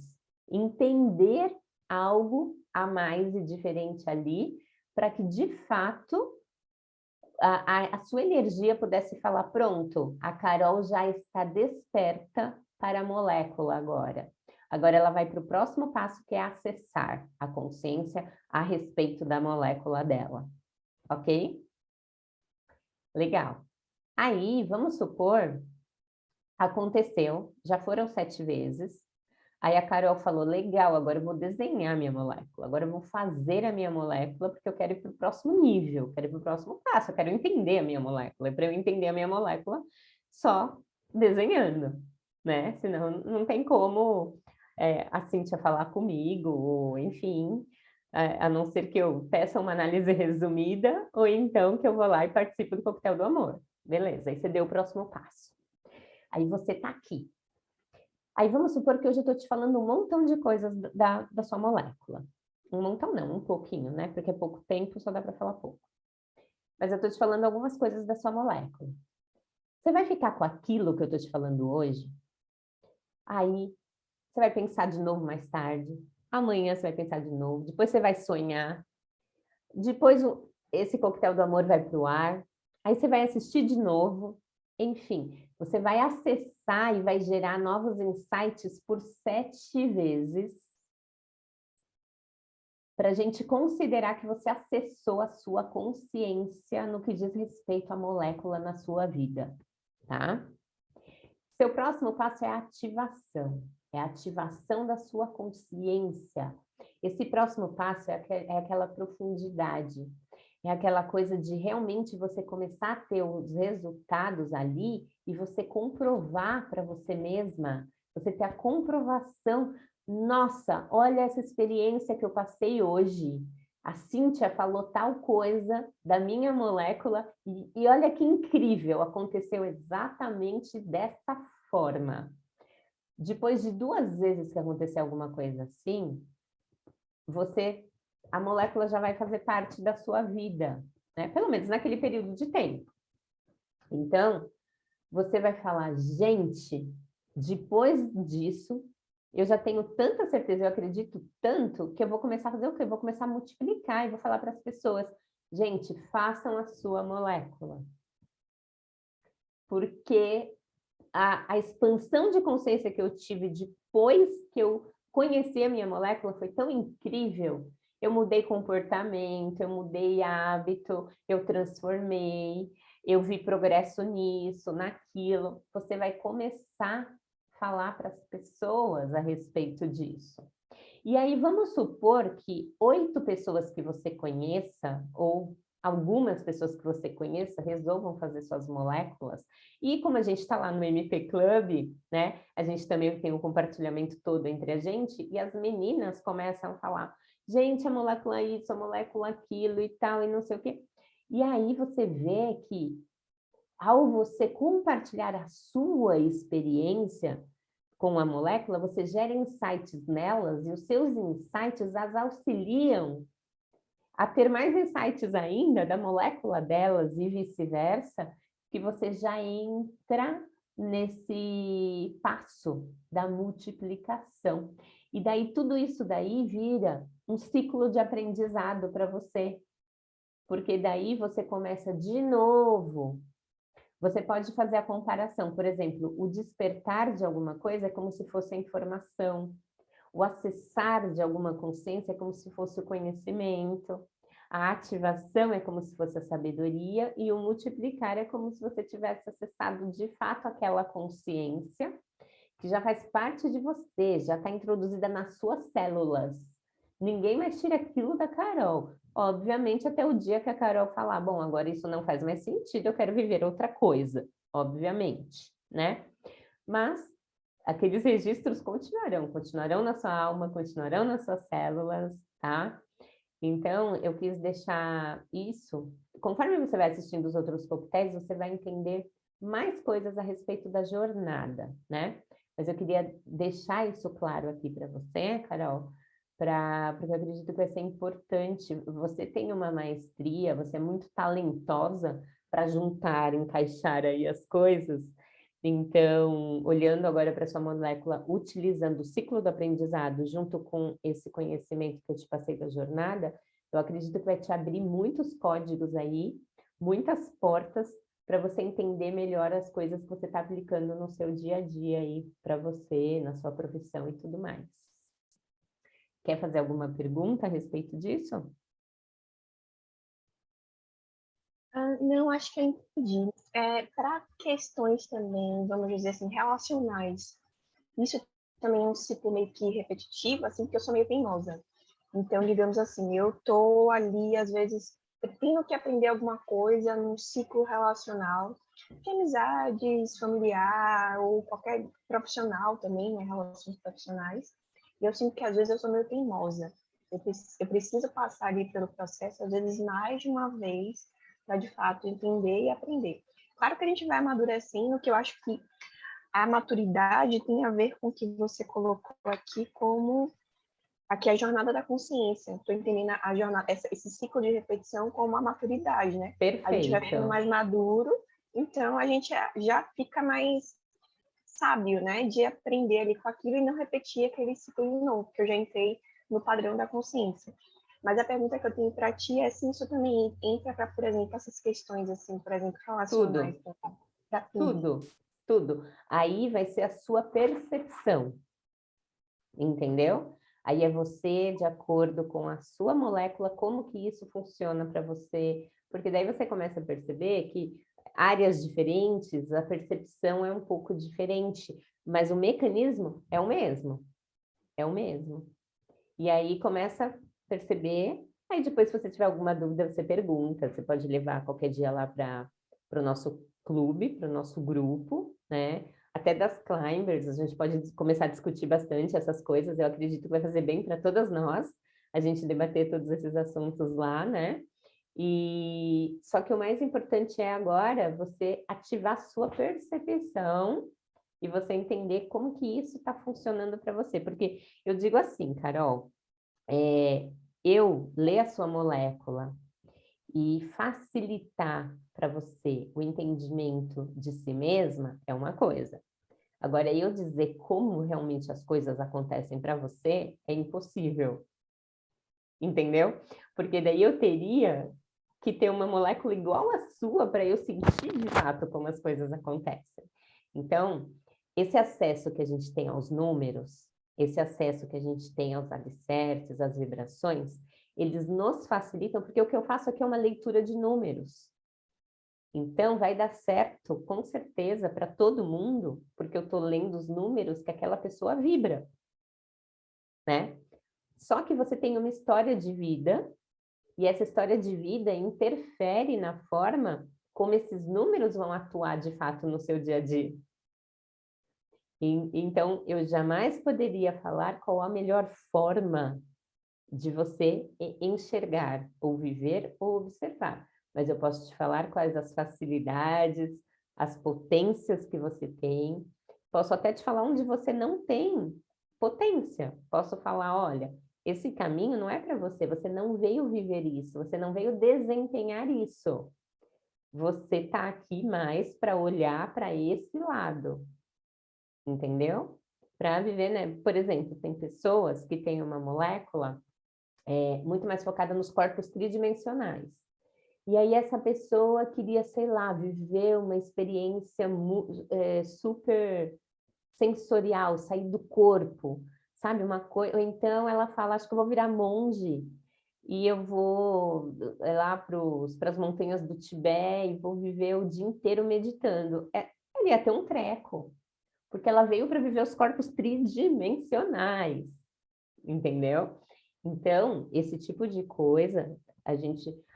entender algo a mais e diferente ali, para que de fato a sua energia pudesse falar, pronto, a Carol já está desperta para a molécula agora. Agora ela vai para o próximo passo, que é acessar a consciência a respeito da molécula dela, ok? Legal. Aí, vamos supor, aconteceu, já foram 7 vezes, aí a Carol falou, legal, agora eu vou desenhar a minha molécula, agora eu vou fazer a minha molécula, porque eu quero ir para o próximo nível, quero ir para o próximo passo, eu quero entender a minha molécula. E para eu entender a minha molécula, só desenhando, né? Senão não tem como a Cíntia falar comigo, ou enfim, a não ser que eu peça uma análise resumida, ou então que eu vou lá e participo do coquetel do amor. Beleza, aí você deu o próximo passo. Aí você está aqui. Aí vamos supor que hoje eu estou te falando um montão de coisas da sua molécula. Um montão não, um pouquinho, né? Porque é pouco tempo, só dá para falar pouco. Mas eu estou te falando algumas coisas da sua molécula. Você vai ficar com aquilo que eu estou te falando hoje? Aí você vai pensar de novo mais tarde. Amanhã você vai pensar de novo. Depois você vai sonhar. Depois esse coquetel do amor vai para o ar. Aí você vai assistir de novo. Enfim, você vai acessar e vai gerar novos insights por 7 vezes, para a gente considerar que você acessou a sua consciência no que diz respeito à molécula na sua vida, tá? Seu próximo passo é a ativação. É a ativação da sua consciência. Esse próximo passo é aquela profundidade. É aquela coisa de realmente você começar a ter os resultados ali e você comprovar para você mesma, você ter a comprovação, nossa, olha essa experiência que eu passei hoje. A Cíntia falou tal coisa da minha molécula e olha que incrível, aconteceu exatamente dessa forma. Depois de 2 vezes que acontecer alguma coisa assim, a molécula já vai fazer parte da sua vida, né? Pelo menos naquele período de tempo. Então, você vai falar, gente, depois disso, eu já tenho tanta certeza, eu acredito tanto, que eu vou começar a fazer o quê? Eu vou começar a multiplicar e vou falar para as pessoas, gente, façam a sua molécula. Porque a expansão de consciência que eu tive depois que eu conhecer a minha molécula foi tão incrível. Eu mudei comportamento, eu mudei hábito, eu transformei, eu vi progresso nisso, naquilo. Você vai começar a falar para as pessoas a respeito disso. E aí vamos supor que 8 pessoas que você conheça, ou algumas pessoas que você conheça, resolvam fazer suas moléculas. E como a gente está lá no MP Club, né? A gente também tem um compartilhamento todo entre a gente, e as meninas começam a falar, gente, a molécula isso, a molécula aquilo e tal, e não sei o quê. E aí você vê que, ao você compartilhar a sua experiência com a molécula, você gera insights nelas, e os seus insights as auxiliam a ter mais insights ainda da molécula delas e vice-versa, que você já entra nesse passo da multiplicação. E daí tudo isso daí vira um ciclo de aprendizado para você, porque daí você começa de novo. Você pode fazer a comparação, por exemplo, o despertar de alguma coisa é como se fosse a informação, o acessar de alguma consciência é como se fosse o conhecimento, a ativação é como se fosse a sabedoria e o multiplicar é como se você tivesse acessado de fato aquela consciência que já faz parte de você, já está introduzida nas suas células. Ninguém mais tira aquilo da Carol. Obviamente, até o dia que a Carol falar, bom, agora isso não faz mais sentido, eu quero viver outra coisa. Obviamente, né? Mas aqueles registros continuarão na sua alma, continuarão nas suas células, tá? Então, eu quis deixar isso. Conforme você vai assistindo os outros coquetéis, você vai entender mais coisas a respeito da jornada, né? Mas eu queria deixar isso claro aqui para você, Carol, porque eu acredito que vai ser importante. Você tem uma maestria, você é muito talentosa para juntar, encaixar aí as coisas. Então, olhando agora para sua molécula, utilizando o ciclo do aprendizado junto com esse conhecimento que eu te passei da jornada, eu acredito que vai te abrir muitos códigos aí, muitas portas para você entender melhor as coisas que você está aplicando no seu dia a dia aí para você, na sua profissão e tudo mais. Quer fazer alguma pergunta a respeito disso? Não, acho que eu entendi. Para questões também, vamos dizer assim, relacionais, isso também é um ciclo meio que repetitivo, assim, porque eu sou meio teimosa. Então, digamos assim, eu tô ali, às vezes, eu tenho que aprender alguma coisa num ciclo relacional, de amizades, familiar, ou qualquer profissional também, né, relações profissionais. E eu sinto que, às vezes, eu sou meio teimosa. Eu preciso passar ali pelo processo, às vezes, mais de uma vez, para, de fato, entender e aprender. Claro que a gente vai amadurecendo, que eu acho que a maturidade tem a ver com o que você colocou aqui como aqui a jornada da consciência. Estou entendendo a jornada, esse ciclo de repetição como a maturidade, né? A gente vai ficando Perfeito. mais maduro, então a gente já fica mais sábio, né? De aprender ali com aquilo e não repetir aquele ciclo de novo, porque eu já entrei no padrão da consciência. Mas a pergunta que eu tenho para ti é se isso também entra para, por exemplo, essas questões, assim, por exemplo, relacionais, Tudo, para tudo. tudo, tudo. Aí vai ser a sua percepção, entendeu? Aí é você, de acordo com a sua molécula, como que isso funciona para você, porque daí você começa a perceber que áreas diferentes, a percepção é um pouco diferente, mas o mecanismo é o mesmo, é o mesmo. E aí começa a perceber, aí depois se você tiver alguma dúvida, você pergunta, você pode levar qualquer dia lá para o nosso clube, para o nosso grupo, né? Até das climbers, a gente pode começar a discutir bastante essas coisas, eu acredito que vai fazer bem para todas nós, a gente debater todos esses assuntos lá, né? E só que o mais importante é agora você ativar a sua percepção e você entender como que isso está funcionando para você. Porque eu digo assim, Carol, eu ler a sua molécula e facilitar para você o entendimento de si mesma é uma coisa. Agora, eu dizer como realmente as coisas acontecem para você é impossível, entendeu? Porque daí eu teria que ter uma molécula igual à sua para eu sentir de fato como as coisas acontecem. Então, esse acesso que a gente tem aos números, esse acesso que a gente tem aos alicerces, às vibrações, eles nos facilitam, porque o que eu faço aqui é uma leitura de números. Então, vai dar certo, com certeza, para todo mundo, porque eu estou lendo os números que aquela pessoa vibra, né? Só que você tem uma história de vida, e essa história de vida interfere na forma como esses números vão atuar de fato no seu dia a dia. Então, eu jamais poderia falar qual a melhor forma de você enxergar, ou viver, ou observar. Mas eu posso te falar quais as facilidades, as potências que você tem. Posso até te falar onde você não tem potência. Posso falar, olha, esse caminho não é para você, você não veio viver isso, você não veio desempenhar isso. Você está aqui mais para olhar para esse lado, entendeu? Para viver, né? Por exemplo, tem pessoas que têm uma molécula muito mais focada nos corpos tridimensionais. E aí essa pessoa queria, sei lá, viver uma experiência super sensorial, sair do corpo, sabe? Uma coisa. Ou então ela fala, acho que eu vou virar monge e eu vou lá para as montanhas do Tibete e vou viver o dia inteiro meditando. Ela ia ter um treco, porque ela veio para viver os corpos tridimensionais, entendeu? Então, esse tipo de coisa,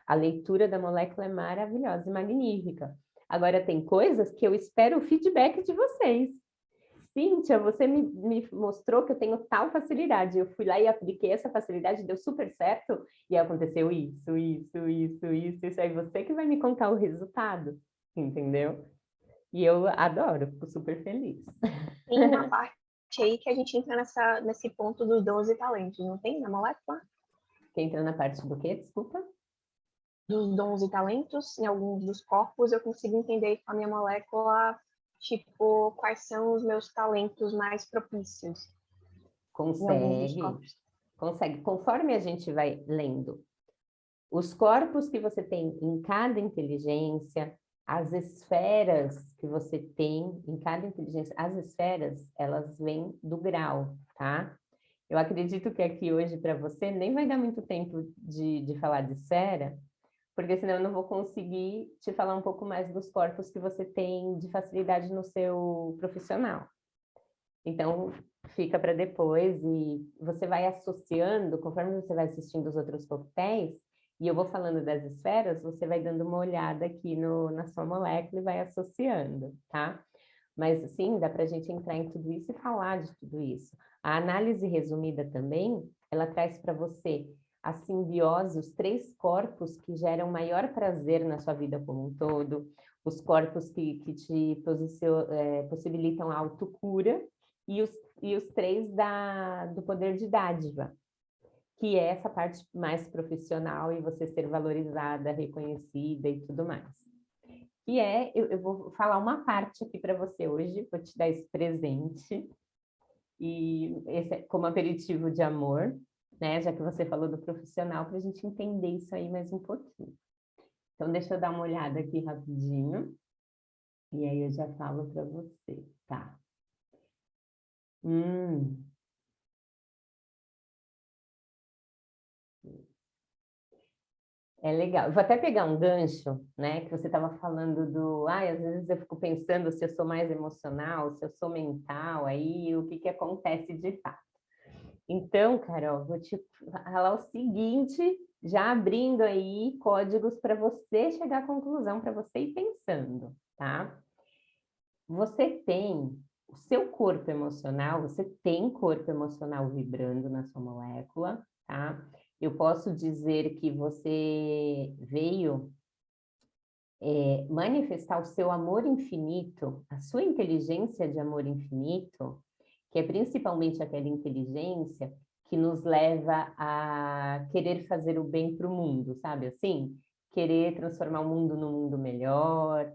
a leitura da molécula é maravilhosa e magnífica. Agora, tem coisas que eu espero o feedback de vocês. Cíntia, você me mostrou que eu tenho tal facilidade. Eu fui lá e apliquei essa facilidade, deu super certo, e aconteceu isso. Aí você que vai me contar o resultado, entendeu? E eu adoro, fico super feliz. Tem uma parte aí que a gente entra nesse ponto dos 12 talentos, não tem na molécula? Quem entra na parte do quê? Desculpa. Dos dons e talentos, em alguns dos corpos, eu consigo entender com a minha molécula, tipo, quais são os meus talentos mais propícios em alguns dos Consegue, corpos. consegue. Conforme a gente vai lendo, os corpos que você tem em cada inteligência, as esferas que você tem em cada inteligência, as esferas, elas vêm do grau, tá? Eu acredito que aqui hoje para você nem vai dar muito tempo de falar de esfera, porque senão eu não vou conseguir te falar um pouco mais dos corpos que você tem de facilidade no seu profissional. Então, fica para depois e você vai associando, conforme você vai assistindo os outros coquetéis, e eu vou falando das esferas, você vai dando uma olhada aqui na sua molécula e vai associando, tá? Mas, sim, dá para a gente entrar em tudo isso e falar de tudo isso. A análise resumida também, ela traz para você a simbiose, os 3 corpos que geram maior prazer na sua vida como um todo, os corpos que te possibilitam a autocura, e os 3 do poder de dádiva, que é essa parte mais profissional e você ser valorizada, reconhecida e tudo mais. E eu vou falar uma parte aqui para você hoje, vou te dar esse presente, e esse é como aperitivo de amor, né? Já que você falou do profissional, para a gente entender isso aí mais um pouquinho. Então, deixa eu dar uma olhada aqui rapidinho, e aí eu já falo para você, tá? É legal. Vou até pegar um gancho, né? Que você estava falando às vezes eu fico pensando se eu sou mais emocional, se eu sou mental, aí o que acontece de fato. Então, Carol, vou te falar o seguinte, já abrindo aí códigos para você chegar à conclusão, para você ir pensando, tá? Você tem o seu corpo emocional, você tem corpo emocional vibrando na sua molécula, tá? Eu posso dizer que você veio manifestar o seu amor infinito, a sua inteligência de amor infinito, que é principalmente aquela inteligência que nos leva a querer fazer o bem para o mundo, sabe assim? Querer transformar o mundo num mundo melhor,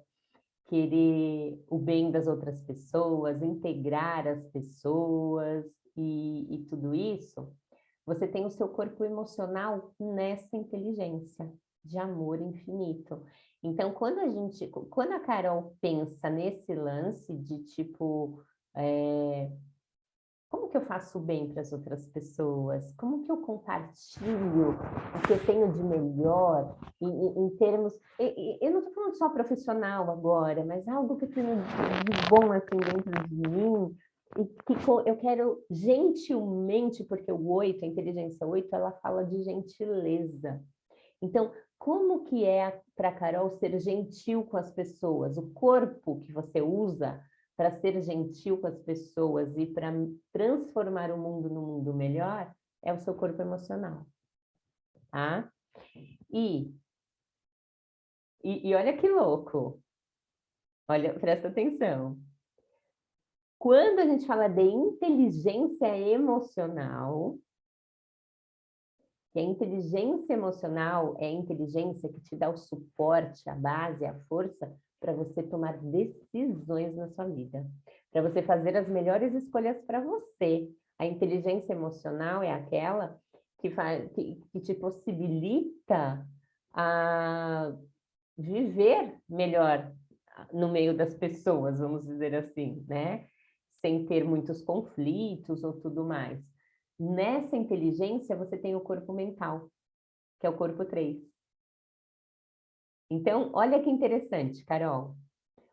querer o bem das outras pessoas, integrar as pessoas e tudo isso. Você tem o seu corpo emocional nessa inteligência de amor infinito. Então, quando a Carol pensa nesse lance de tipo, como que eu faço bem para as outras pessoas? Como que eu compartilho o que eu tenho de melhor em termos... Eu não estou falando só profissional agora, mas algo que eu tenho de bom assim dentro de mim e que eu quero gentilmente, porque o 8, a inteligência 8, ela fala de gentileza. Então, como que é para a Carol ser gentil com as pessoas? O corpo que você usa para ser gentil com as pessoas e para transformar o mundo num mundo melhor é o seu corpo emocional, tá? E olha que louco, olha, presta atenção. Quando a gente fala de inteligência emocional, que a inteligência emocional é a inteligência que te dá o suporte, a base, a força para você tomar decisões na sua vida, para você fazer as melhores escolhas para você. A inteligência emocional é aquela que te possibilita a viver melhor no meio das pessoas, vamos dizer assim, né? Sem ter muitos conflitos ou tudo mais. Nessa inteligência, você tem o corpo mental, que é o corpo 3. Então, olha que interessante, Carol.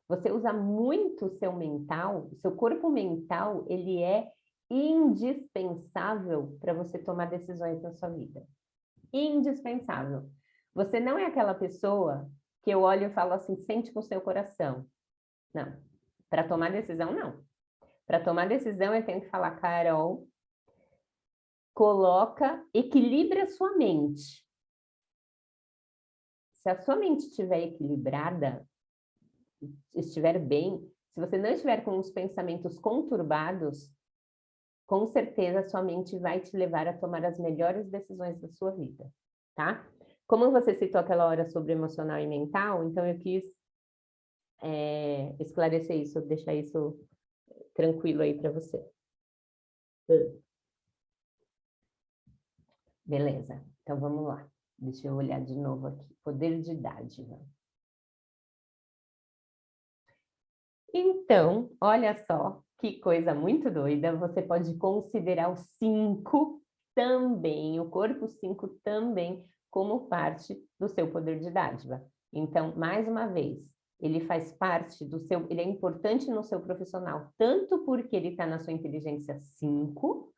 Você usa muito o seu mental, o seu corpo mental, ele é indispensável para você tomar decisões na sua vida. Indispensável. Você não é aquela pessoa que eu olho e falo assim, sente com o seu coração. Não. Para tomar decisão, não. Para tomar decisão, eu tenho que falar, Carol, equilibra a sua mente. Se a sua mente estiver equilibrada, estiver bem, se você não estiver com os pensamentos conturbados, com certeza a sua mente vai te levar a tomar as melhores decisões da sua vida, tá? Como você citou aquela hora sobre emocional e mental, então eu quis esclarecer isso, deixar isso tranquilo aí para você. Beleza, então vamos lá. Deixa eu olhar de novo aqui. Poder de dádiva. Então, olha só que coisa muito doida. Você pode considerar o 5 também, o corpo 5 também, como parte do seu poder de dádiva. Então, mais uma vez, ele faz parte do seu, ele é importante no seu profissional, tanto porque ele está na sua inteligência 5,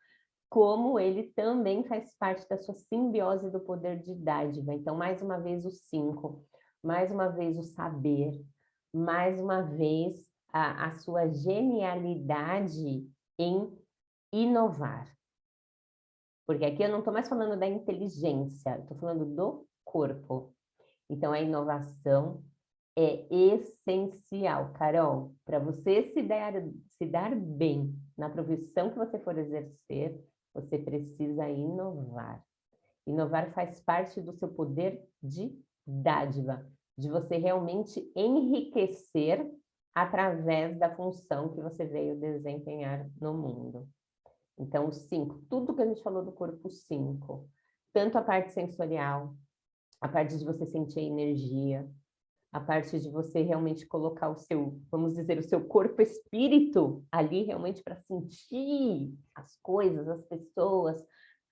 como ele também faz parte da sua simbiose do poder de dádiva. Então, mais uma vez, o 5, mais uma vez, o saber, mais uma vez, a sua genialidade em inovar. Porque aqui eu não estou mais falando da inteligência, estou falando do corpo. Então, a inovação é essencial, Carol, para você se dar bem na profissão que você for exercer, você precisa inovar. Inovar faz parte do seu poder de dádiva, de você realmente enriquecer através da função que você veio desempenhar no mundo. Então, o 5, tudo que a gente falou do corpo 5, tanto a parte sensorial, a parte de você sentir a energia, a parte de você realmente colocar o seu, vamos dizer, o seu corpo-espírito ali realmente para sentir as coisas, as pessoas,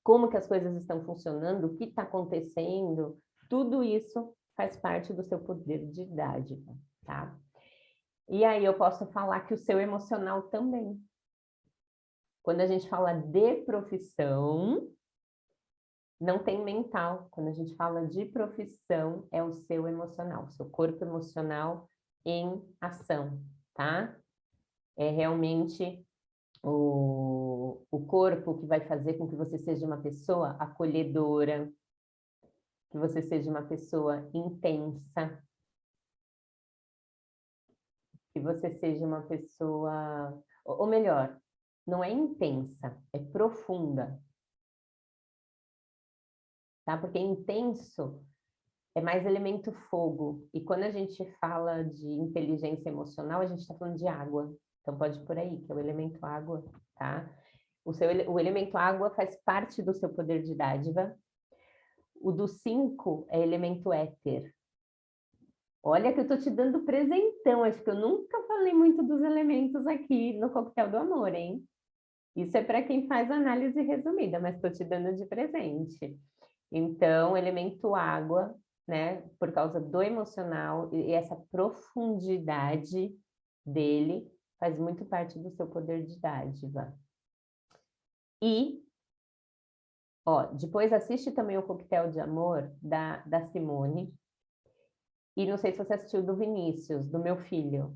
como que as coisas estão funcionando, o que está acontecendo, tudo isso faz parte do seu poder de dádiva, tá? E aí eu posso falar que o seu emocional também. Quando a gente fala de profissão, não tem mental. Quando a gente fala de profissão, é o seu emocional, seu corpo emocional em ação, tá? É realmente o corpo que vai fazer com que você seja uma pessoa acolhedora, que você seja uma pessoa intensa, que você seja uma pessoa... Ou melhor, não é intensa, é profunda. Tá? Porque intenso é mais elemento fogo. E quando a gente fala de inteligência emocional, a gente está falando de água. Então pode ir por aí, que é o elemento água, tá? O elemento água faz parte do seu poder de dádiva. O do 5 é elemento éter. Olha que eu estou te dando presentão. Acho que eu nunca falei muito dos elementos aqui no Coquetel do Amor, hein? Isso é para quem faz análise resumida, mas estou te dando de presente. Então, elemento água, né, por causa do emocional e essa profundidade dele, faz muito parte do seu poder de dádiva. E, ó, depois assiste também o Coquetel de Amor, da Simone. E não sei se você assistiu do Vinícius, do meu filho.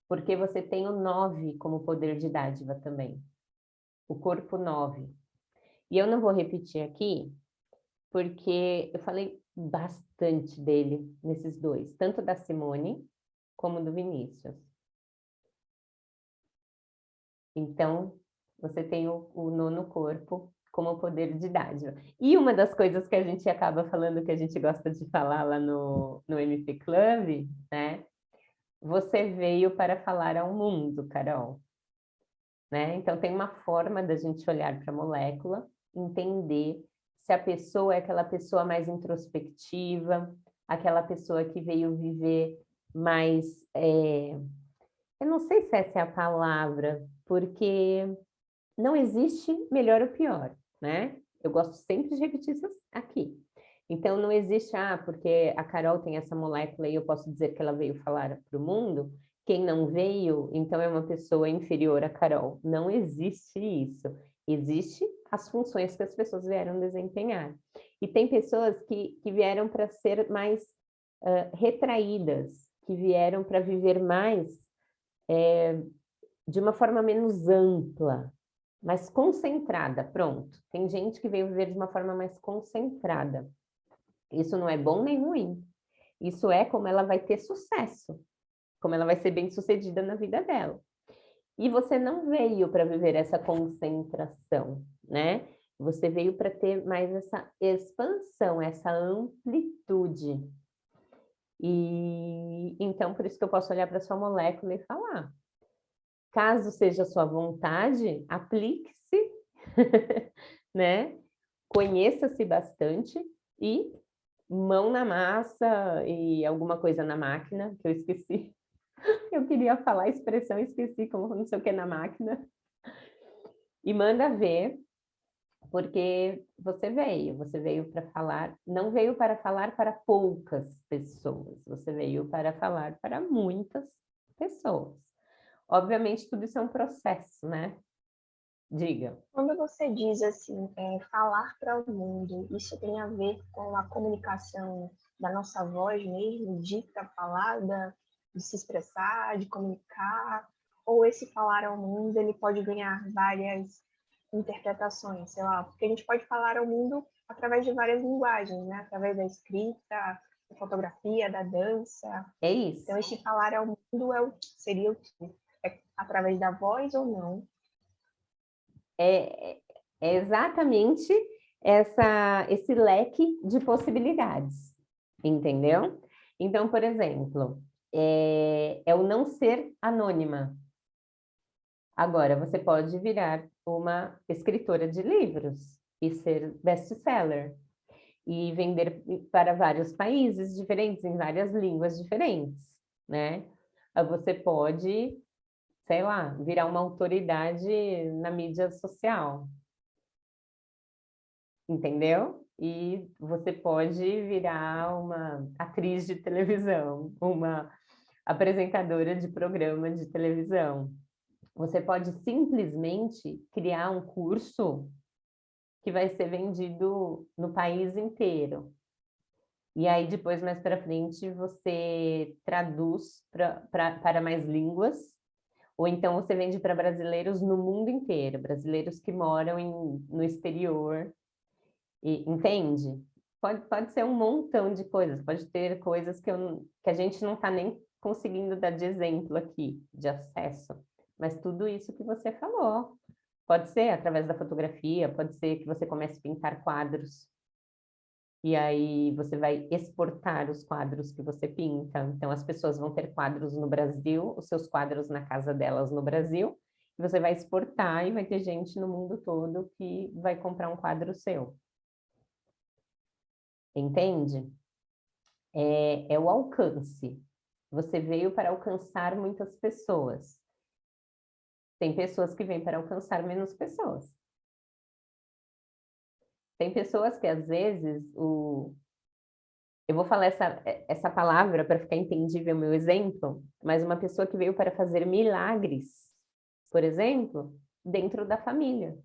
Porque você tem o 9 como poder de dádiva também. O corpo 9. E eu não vou repetir aqui, porque eu falei bastante dele nesses dois, tanto da Simone como do Vinícius. Então, você tem o nono corpo como poder de dádiva. E uma das coisas que a gente acaba falando, que a gente gosta de falar lá no MP Club, né? Você veio para falar ao mundo, Carol. Né? Então, tem uma forma da gente olhar para a molécula, entender se a pessoa é aquela pessoa mais introspectiva, aquela pessoa que veio viver mais... eu não sei se essa é a palavra, porque não existe melhor ou pior, né? Eu gosto sempre de repetir isso aqui. Então, não existe, porque a Carol tem essa molécula e eu posso dizer que ela veio falar para o mundo. Quem não veio, então é uma pessoa inferior à Carol. Não existe isso. Existe as funções que as pessoas vieram desempenhar. E tem pessoas que vieram para ser mais retraídas, que vieram para viver mais de uma forma menos ampla, mais concentrada, pronto. Tem gente que veio viver de uma forma mais concentrada. Isso não é bom nem ruim. Isso é como ela vai ter sucesso, como ela vai ser bem-sucedida na vida dela. E você não veio para viver essa concentração, né? Você veio para ter mais essa expansão, essa amplitude. E então, por isso que eu posso olhar para sua molécula e falar: caso seja a sua vontade, aplique-se, né? Conheça-se bastante e mão na massa e alguma coisa na máquina, que eu esqueci. Eu queria falar a expressão, esqueci como não sei o que na máquina. E manda ver, porque você veio para falar, não veio para falar para poucas pessoas, você veio para falar para muitas pessoas. Obviamente, tudo isso é um processo, né? Diga. Quando você diz assim, falar para o mundo, isso tem a ver com a comunicação da nossa voz mesmo, dita, falada, de se expressar, de comunicar, ou esse falar ao mundo ele pode ganhar várias interpretações, sei lá, porque a gente pode falar ao mundo através de várias linguagens, né? Através da escrita, da fotografia, da dança. É isso. Então, esse falar ao mundo seria o quê? É através da voz ou não? É, é exatamente esse leque de possibilidades, entendeu? Então, por exemplo, é o não ser anônima. Agora, você pode virar uma escritora de livros e ser best-seller e vender para vários países diferentes, em várias línguas diferentes, né? Você pode, sei lá, virar uma autoridade na mídia social, entendeu? E você pode virar uma atriz de televisão, uma apresentadora de programa de televisão. Você pode simplesmente criar um curso que vai ser vendido no país inteiro. E aí, depois, mais para frente, você traduz para mais línguas, ou então você vende para brasileiros no mundo inteiro, brasileiros que moram no exterior. Entende? Pode ser um montão de coisas, pode ter coisas que a gente não está nem conseguindo dar de exemplo aqui, de acesso, mas tudo isso que você falou. Pode ser através da fotografia, pode ser que você comece a pintar quadros, e aí você vai exportar os quadros que você pinta. Então, as pessoas vão ter quadros no Brasil, os seus quadros na casa delas no Brasil, e você vai exportar e vai ter gente no mundo todo que vai comprar um quadro seu. Entende? É o alcance. Você veio para alcançar muitas pessoas. Tem pessoas que vêm para alcançar menos pessoas. Tem pessoas que, às vezes, eu vou falar essa palavra para ficar entendível o meu exemplo, mas uma pessoa que veio para fazer milagres, por exemplo, dentro da família.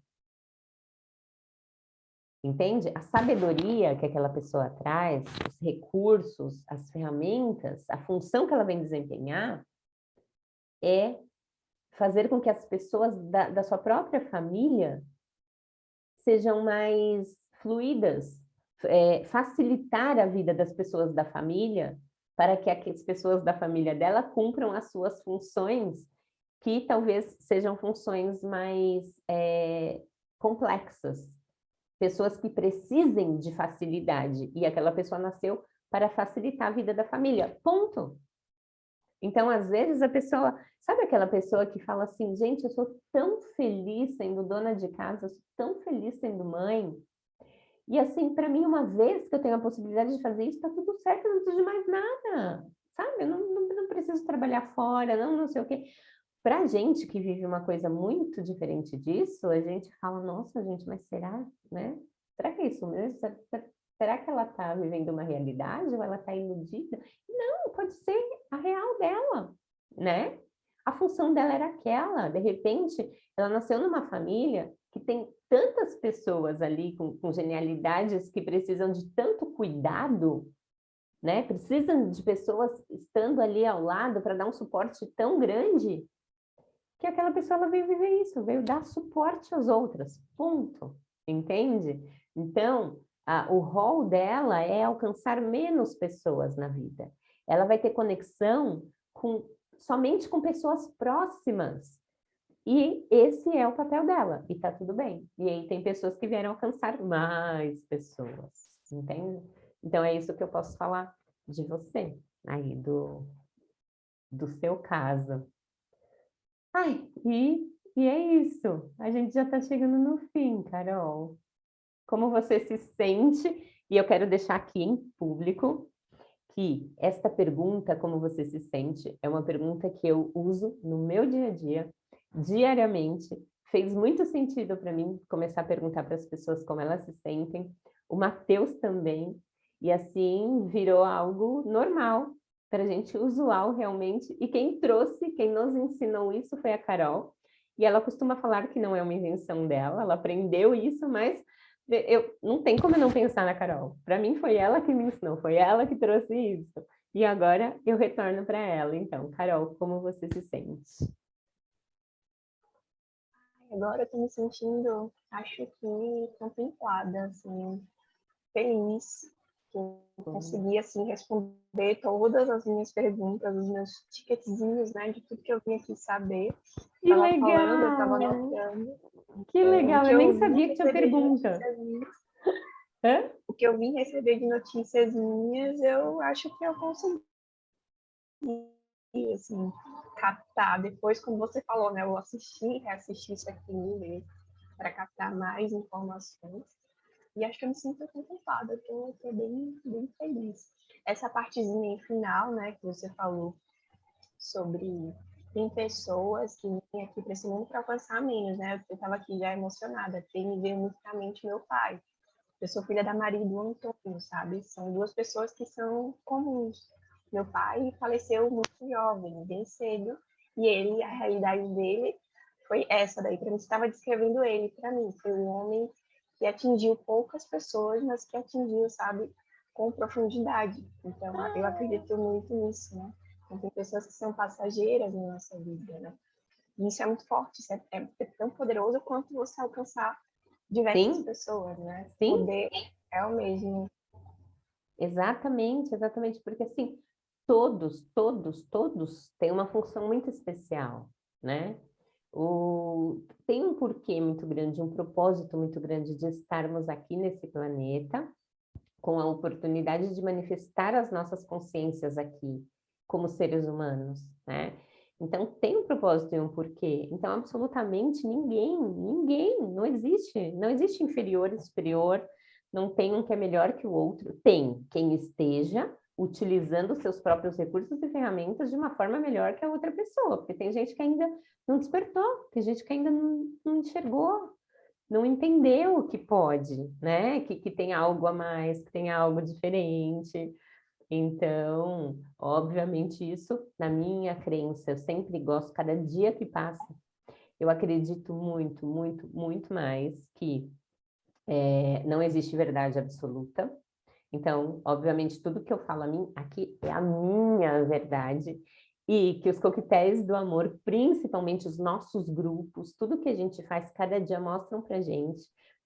Entende? A sabedoria que aquela pessoa traz, os recursos, as ferramentas, a função que ela vem desempenhar é fazer com que as pessoas da sua própria família sejam mais fluídas, facilitar a vida das pessoas da família para que as pessoas da família dela cumpram as suas funções, que talvez sejam funções mais complexas. Pessoas que precisem de facilidade, e aquela pessoa nasceu para facilitar a vida da família, ponto. Então, às vezes, a pessoa... Sabe aquela pessoa que fala assim, gente, eu sou tão feliz sendo dona de casa, eu sou tão feliz sendo mãe, e assim, para mim, uma vez que eu tenho a possibilidade de fazer isso, está tudo certo, eu não preciso de mais nada, sabe? Eu não preciso trabalhar fora, não sei o quê. Para a gente que vive uma coisa muito diferente disso, a gente fala, nossa, gente, mas será, né? Será que é isso mesmo? Será que ela está vivendo uma realidade ou ela está iludida? Não, pode ser a real dela, né? A função dela era aquela. De repente, ela nasceu numa família que tem tantas pessoas ali com genialidades que precisam de tanto cuidado, né? Precisam de pessoas estando ali ao lado para dar um suporte tão grande, que aquela pessoa ela veio viver isso, veio dar suporte às outras, ponto, entende? Então, o rol dela é alcançar menos pessoas na vida. Ela vai ter conexão somente com pessoas próximas. E esse é o papel dela, e tá tudo bem. E aí tem pessoas que vieram alcançar mais pessoas, entende? Então é isso que eu posso falar de você, aí do seu caso. Ai, e é isso. A gente já está chegando no fim, Carol. Como você se sente? E eu quero deixar aqui em público que esta pergunta, como você se sente, é uma pergunta que eu uso no meu dia a dia, diariamente. Fez muito sentido para mim começar a perguntar para as pessoas como elas se sentem. O Matheus também. E assim virou algo normal para a gente, usual realmente. E quem trouxe, quem nos ensinou isso foi a Carol. E ela costuma falar que não é uma invenção dela, ela aprendeu isso, mas não tem como não pensar na Carol. Para mim foi ela que me ensinou, foi ela que trouxe isso. E agora eu retorno para ela. Então, Carol, como você se sente? Agora eu estou me sentindo, acho que contemplada, assim, feliz que eu consegui, assim, responder todas as minhas perguntas, os meus ticketzinhos, né, de tudo que eu vim aqui saber. Que Estava falando, eu legal! estava anotando. Que legal, O que eu nem eu vim sabia que tinha receber de pergunta. Hã? o que eu vim receber de notícias minhas, eu acho que eu consegui, assim, captar. Depois, como você falou, né, eu reassisti isso aqui para captar mais informações. E acho que eu me sinto contemplada, estou bem, bem feliz. Essa partezinha final, né, que você falou sobre tem pessoas que vêm aqui para esse mundo para alcançar menos, né? Eu estava aqui já emocionada, tem me veio muito na mente meu pai. Eu sou filha da Maria e do Antônio, sabe? São duas pessoas que são comuns. Meu pai faleceu muito jovem, bem cedo, e ele, a realidade dele foi essa daí. Para mim, estava descrevendo ele para mim. Foi um homem que atingiu poucas pessoas, mas que atingiu, sabe, com profundidade. Então, eu acredito muito nisso, né? Então, tem pessoas que são passageiras na nossa vida, né? E isso é muito forte, isso é tão poderoso quanto você alcançar diversas Sim, pessoas, né? sim, Poder é o mesmo. exatamente, exatamente, porque assim, todos têm uma função muito especial, né? Tem um porquê muito grande, um propósito muito grande de estarmos aqui nesse planeta, com a oportunidade de manifestar as nossas consciências aqui, como seres humanos, né? Então, tem um propósito e um porquê. Então, absolutamente ninguém, não existe inferior e superior, não tem um que é melhor que o outro. Tem quem esteja utilizando seus próprios recursos e ferramentas de uma forma melhor que a outra pessoa, porque tem gente que ainda não despertou, tem gente que ainda não enxergou, não entendeu que pode, né? Que tem algo a mais, que tem algo diferente. Então, obviamente, isso, na minha crença, eu sempre gosto, cada dia que passa, eu acredito muito, muito, muito mais que não existe verdade absoluta. Então, obviamente, tudo que eu falo a mim aqui é a minha verdade, e que os coquetéis do amor, principalmente os nossos grupos, tudo que a gente faz cada dia mostram para gente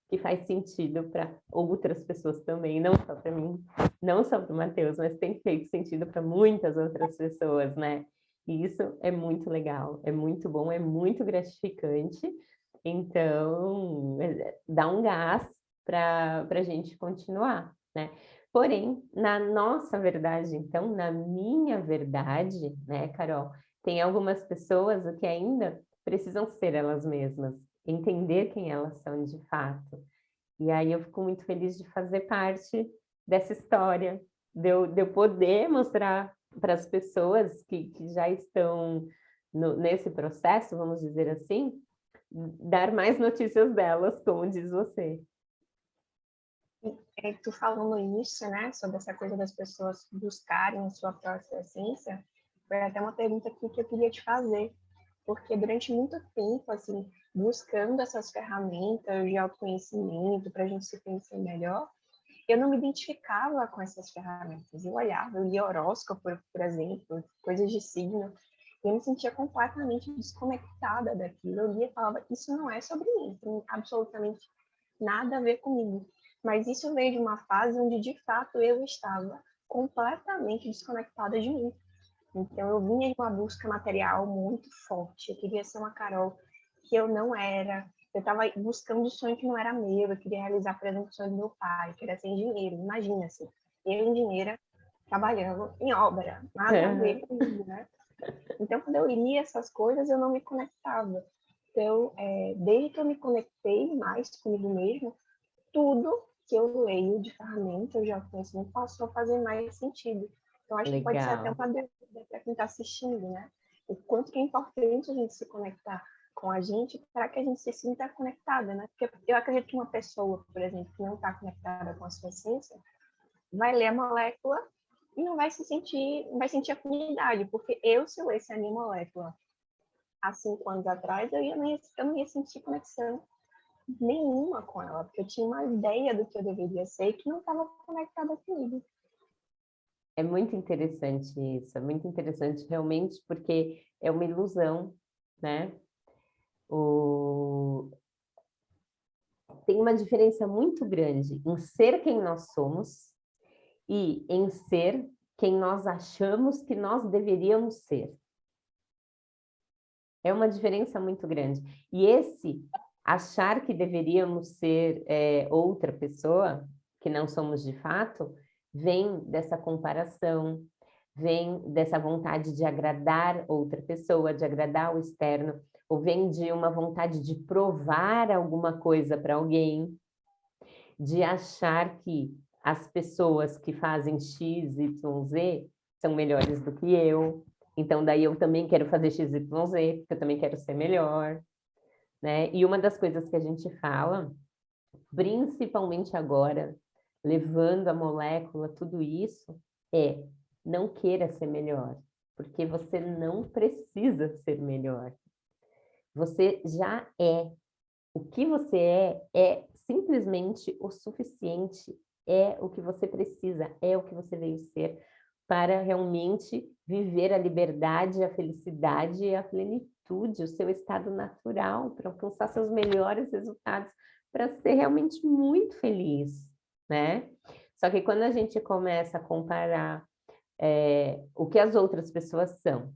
que faz sentido para outras pessoas também, não só para mim, não só para o Matheus, mas tem feito sentido para muitas outras pessoas, né? E isso é muito legal, é muito bom, é muito gratificante. Então, dá um gás para a gente continuar, né? Porém, na nossa verdade, então, na minha verdade, né, Carol, tem algumas pessoas que ainda precisam ser elas mesmas, entender quem elas são de fato. E aí eu fico muito feliz de fazer parte dessa história, de eu poder mostrar para as pessoas que já estão nesse processo, vamos dizer assim, dar mais notícias delas, como diz você. Tu falando isso, né, sobre essa coisa das pessoas buscarem a sua própria essência, foi até uma pergunta aqui que eu queria te fazer, porque durante muito tempo, assim, buscando essas ferramentas de autoconhecimento para a gente se conhecer melhor, eu não me identificava com essas ferramentas. Eu olhava, eu lia horóscopo, por exemplo, coisas de signo, e eu me sentia completamente desconectada daquilo. Eu lia e falava, isso não é sobre mim, tem absolutamente nada a ver comigo. Mas isso veio de uma fase onde, de fato, eu estava completamente desconectada de mim. Então, eu vinha de uma busca material muito forte. Eu queria ser uma Carol que eu não era. Eu estava buscando um sonho que não era meu. Eu queria realizar, por exemplo, o sonho do meu pai, que era ser engenheiro. Imagina, assim, eu, engenheira, trabalhando em obra. Nada a ver comigo, né? Então, quando eu lia essas coisas, eu não me conectava. Então, desde que eu me conectei mais comigo mesma, tudo que eu leio de ferramenta, eu já conheço, passou a fazer mais sentido. Então, acho que pode ser até Legal. uma dúvida para quem está assistindo, né? O quanto que é importante a gente se conectar com a gente para que a gente se sinta conectada, né? Porque eu acredito que uma pessoa, por exemplo, que não está conectada com a sua essência, vai ler a molécula e não vai se sentir, não vai sentir afinidade, porque se eu lesse a minha molécula há 5 anos atrás, eu não ia sentir conexão nenhuma com ela, porque eu tinha uma ideia do que eu deveria ser que não estava conectada comigo. É muito interessante isso, é muito interessante realmente, porque é uma ilusão, né? Tem uma diferença muito grande em ser quem nós somos e em ser quem nós achamos que nós deveríamos ser. É uma diferença muito grande. E esse achar que deveríamos ser outra pessoa, que não somos de fato, vem dessa comparação, vem dessa vontade de agradar outra pessoa, de agradar o externo, ou vem de uma vontade de provar alguma coisa para alguém, de achar que as pessoas que fazem X, Y, Z são melhores do que eu, então daí eu também quero fazer X, Y, Z, porque eu também quero ser melhor, né? E uma das coisas que a gente fala, principalmente agora, levando a molécula, tudo isso, é não queira ser melhor, porque você não precisa ser melhor. Você já é. O que você é simplesmente o suficiente, é o que você precisa, é o que você veio ser para realmente viver a liberdade, a felicidade e a plenitude, o seu estado natural, para alcançar seus melhores resultados, para ser realmente muito feliz, né? Só que quando a gente começa a comparar o que as outras pessoas são,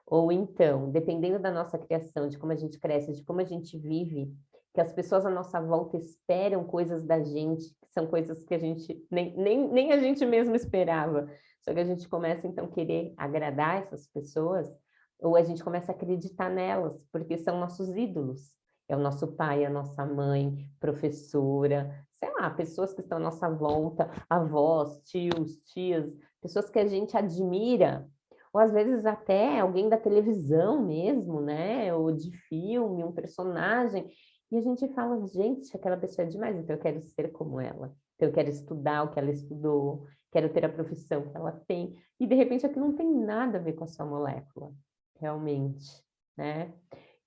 ou então, dependendo da nossa criação, de como a gente cresce, de como a gente vive, que as pessoas à nossa volta esperam coisas da gente, que são coisas que a gente nem a gente mesmo esperava. Só que a gente começa, então, a querer agradar essas pessoas, ou a gente começa a acreditar nelas, porque são nossos ídolos. É o nosso pai, a nossa mãe, professora, sei lá, pessoas que estão à nossa volta, avós, tios, tias, pessoas que a gente admira, ou às vezes até alguém da televisão mesmo, né? Ou de filme, um personagem, e a gente fala, gente, aquela pessoa é demais, então eu quero ser como ela. Então eu quero estudar o que ela estudou, quero ter a profissão que ela tem. E de repente aquilo não tem nada a ver com a sua molécula, realmente, né?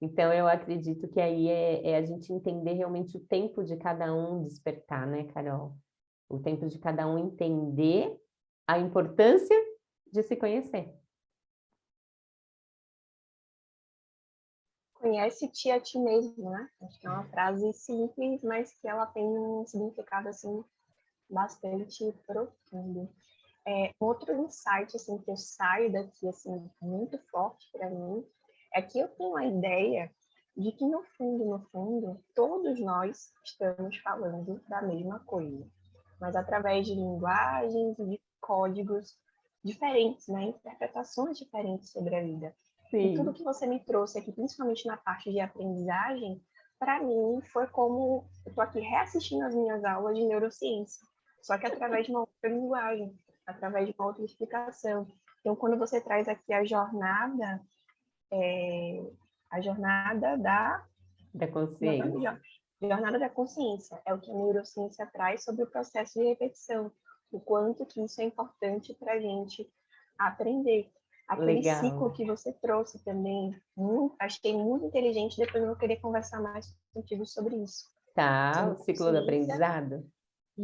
Então eu acredito que aí é a gente entender realmente o tempo de cada um despertar, né, Carol? O tempo de cada um entender a importância de se conhecer. Conhece-te a ti mesmo, né? Acho que é uma frase simples, mas que ela tem um significado assim bastante profundo. Outro insight assim que eu saio daqui assim muito forte para mim é que eu tenho a ideia de que no fundo, todos nós estamos falando da mesma coisa, mas através de linguagens e de códigos diferentes, né? Interpretações diferentes sobre a vida. E tudo Sim, que você me trouxe aqui, principalmente na parte de aprendizagem, para mim foi como eu estou aqui reassistindo as minhas aulas de neurociência, só que através de uma outra linguagem, através de uma outra explicação. Então, quando você traz aqui a jornada da da como é o nome? consciência. Jornada da consciência, é o que a neurociência traz sobre o processo de repetição, o quanto que isso é importante para a gente aprender. Aquele ciclo Legal. que você trouxe também, achei muito inteligente, depois eu vou querer conversar mais contigo sobre isso. Tá, Então, o ciclo do consciência, aprendizado?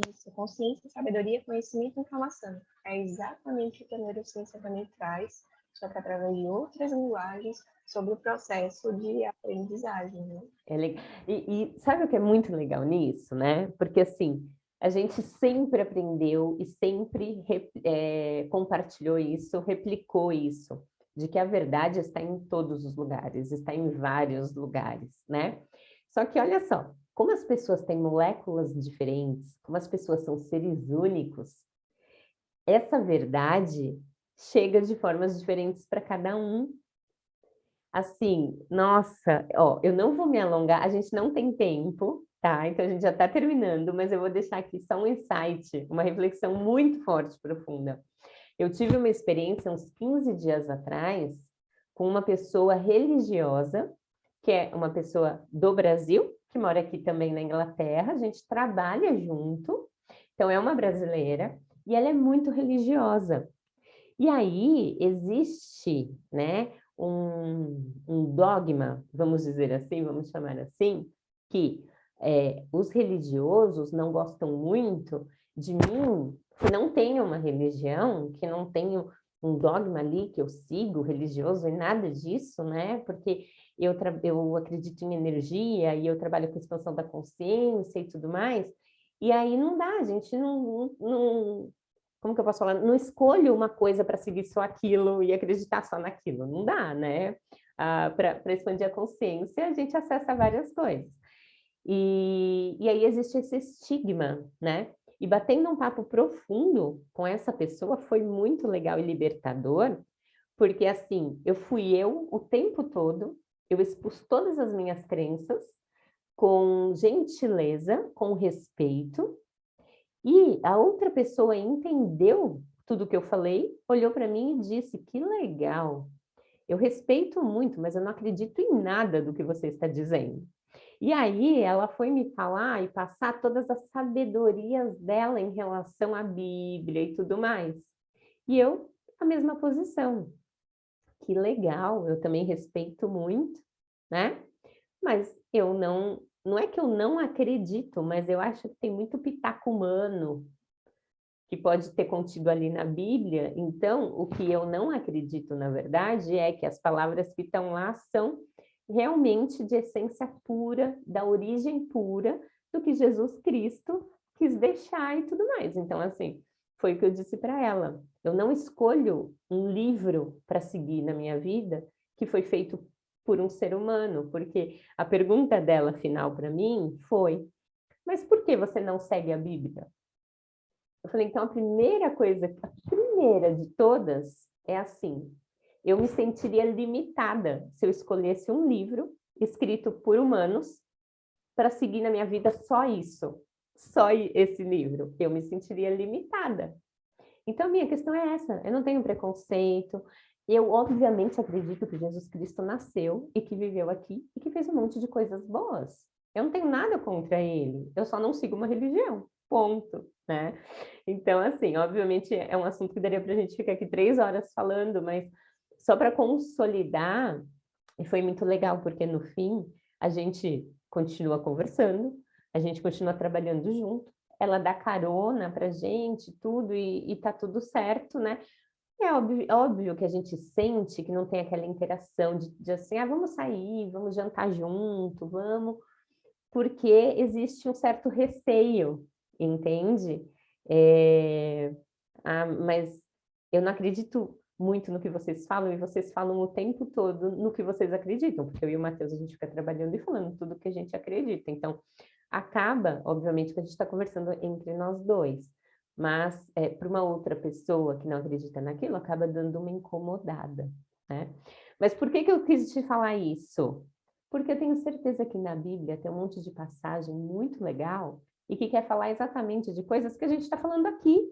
isso, consciência, sabedoria, conhecimento e informação. É exatamente o que a neurociência também traz, só que através de outras linguagens, sobre o processo de aprendizagem, né? É legal. E sabe o que é muito legal nisso, né? Porque assim, a gente sempre aprendeu e sempre compartilhou isso, replicou isso, de que a verdade está em todos os lugares, está em vários lugares, né? Só que olha só, como as pessoas têm moléculas diferentes, como as pessoas são seres únicos, essa verdade chega de formas diferentes para cada um. Assim, nossa, ó, eu não vou me alongar, a gente não tem tempo, tá? Então a gente já está terminando, mas eu vou deixar aqui só um insight, uma reflexão muito forte, profunda. Eu tive uma experiência uns 15 dias atrás com uma pessoa religiosa, que é uma pessoa do Brasil, que mora aqui também na Inglaterra, a gente trabalha junto, então é uma brasileira, e ela é muito religiosa. E aí existe, né, um dogma, vamos dizer assim, vamos chamar assim, que os religiosos não gostam muito de mim, que não tenho uma religião, que não tenho um dogma ali que eu sigo religioso e nada disso, né? Porque eu acredito em energia e eu trabalho com expansão da consciência e tudo mais. E aí não dá, a gente não como que eu posso falar? Não escolho uma coisa para seguir só aquilo e acreditar só naquilo. Não dá, né? Para expandir a consciência, a gente acessa várias coisas. E aí existe esse estigma, né? E batendo um papo profundo com essa pessoa foi muito legal e libertador, porque assim, eu fui eu o tempo todo, eu expus todas as minhas crenças com gentileza, com respeito, e a outra pessoa entendeu tudo que eu falei, olhou para mim e disse: que legal, eu respeito muito, mas eu não acredito em nada do que você está dizendo. E aí ela foi me falar e passar todas as sabedorias dela em relação à Bíblia e tudo mais. E eu, a mesma posição. Que legal, eu também respeito muito, né? Mas eu não é que eu não acredito, mas eu acho que tem muito pitaco humano que pode ter contido ali na Bíblia. Então, o que eu não acredito, na verdade, é que as palavras que estão lá são realmente de essência pura, da origem pura do que Jesus Cristo quis deixar e tudo mais. Então, assim, foi o que eu disse para ela. Eu não escolho um livro para seguir na minha vida que foi feito por um ser humano, porque a pergunta dela final para mim foi: mas por que você não segue a Bíblia? Eu falei, então a primeira coisa, a primeira de todas é assim, eu me sentiria limitada se eu escolhesse um livro escrito por humanos para seguir na minha vida só isso, só esse livro. Eu me sentiria limitada. Então, a minha questão é essa, eu não tenho preconceito, eu obviamente acredito que Jesus Cristo nasceu e que viveu aqui e que fez um monte de coisas boas. Eu não tenho nada contra ele, eu só não sigo uma religião, ponto, né? Então, assim, obviamente é um assunto que daria para a gente ficar aqui 3 horas falando, mas só para consolidar, e foi muito legal, porque no fim a gente continua conversando, a gente continua trabalhando junto, ela dá carona para gente, tudo, e tá tudo certo, né? É óbvio que a gente sente que não tem aquela interação de assim, ah, vamos sair, vamos jantar junto, vamos, porque existe um certo receio, entende? Mas eu não acredito muito no que vocês falam, e vocês falam o tempo todo no que vocês acreditam, porque eu e o Matheus, a gente fica trabalhando e falando tudo que a gente acredita. Então, acaba, obviamente, que a gente está conversando entre nós dois, mas para uma outra pessoa que não acredita naquilo, acaba dando uma incomodada, né? Mas por que eu quis te falar isso? Porque eu tenho certeza que na Bíblia tem um monte de passagem muito legal e que quer falar exatamente de coisas que a gente está falando aqui.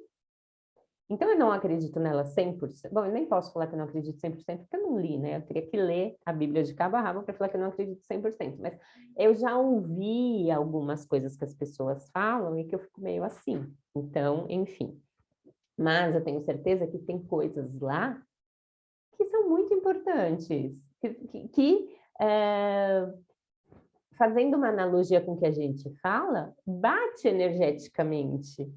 Então, eu não acredito nela 100%. Bom, eu nem posso falar que eu não acredito 100%, porque eu não li, né? Eu teria que ler a Bíblia de cabo a rabo para falar que eu não acredito 100%. Mas eu já ouvi algumas coisas que as pessoas falam e que eu fico meio assim. Então, enfim. Mas eu tenho certeza que tem coisas lá que são muito importantes. Fazendo uma analogia com o que a gente fala, bate energeticamente.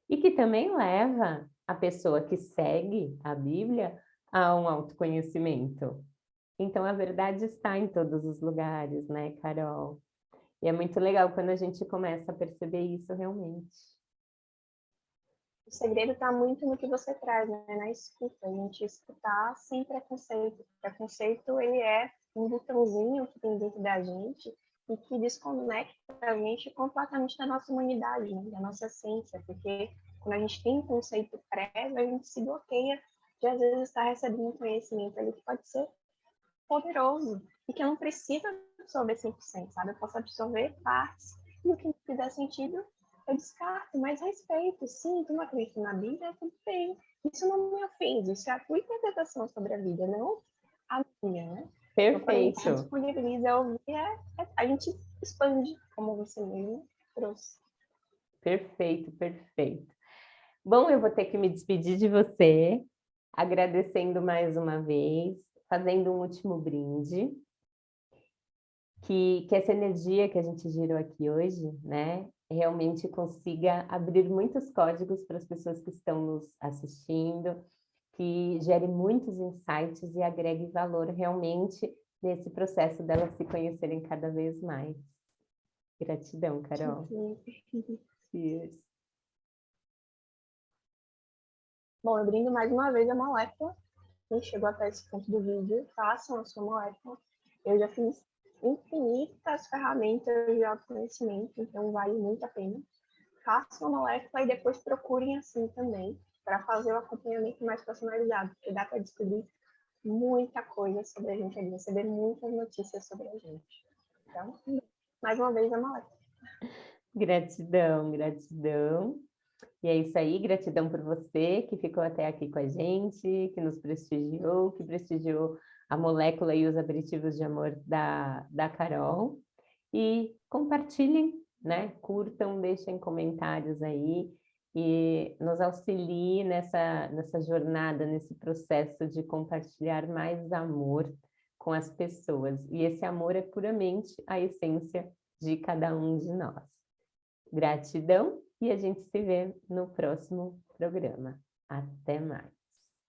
E que também leva a pessoa que segue a Bíblia a um autoconhecimento. Então, a verdade está em todos os lugares, né, Carol? E é muito legal quando a gente começa a perceber isso realmente. O segredo está muito no que você traz, né? Na escuta. A gente escutar sem preconceito. O preconceito, ele é um botãozinho que tem dentro da gente e que desconecta a gente completamente da nossa humanidade, né? Da nossa essência. Porque quando a gente tem um conceito prévio, a gente se bloqueia de, às vezes, estar recebendo um conhecimento ali que pode ser poderoso e que eu não preciso absorver 100%, sabe? Eu posso absorver partes e o que não fizer sentido eu descarto, mas respeito. Sim, tu não acredita na Bíblia, tudo bem. Isso não me ofende, isso é a tua interpretação sobre a vida, não a minha, né? Então, quando a gente se Perfeito. disponibiliza a ouvir, a gente expande, como você mesmo trouxe. Perfeito, perfeito. Bom, eu vou ter que me despedir de você, agradecendo mais uma vez, fazendo um último brinde, que essa energia que a gente girou aqui hoje, né, realmente consiga abrir muitos códigos para as pessoas que estão nos assistindo, que gere muitos insights e agregue valor realmente nesse processo delas se conhecerem cada vez mais. Gratidão, Carol. Cheers. Bom, eu brindo mais uma vez a molécula. Quem chegou até esse ponto do vídeo, façam a sua molécula. Eu já fiz infinitas ferramentas de autoconhecimento, então vale muito a pena. Façam a molécula e depois procurem assim também, para fazer o acompanhamento mais personalizado, porque dá para descobrir muita coisa sobre a gente ali, receber muitas notícias sobre a gente. Então, mais uma vez, a molécula. Gratidão, gratidão. E é isso aí, gratidão por você que ficou até aqui com a gente, que nos prestigiou, que prestigiou a molécula e os aperitivos de amor da Carol. E compartilhem, né? Curtam, deixem comentários aí e nos auxiliem nessa jornada, nesse processo de compartilhar mais amor com as pessoas. E esse amor é puramente a essência de cada um de nós. Gratidão e a gente se vê no próximo programa. Até mais.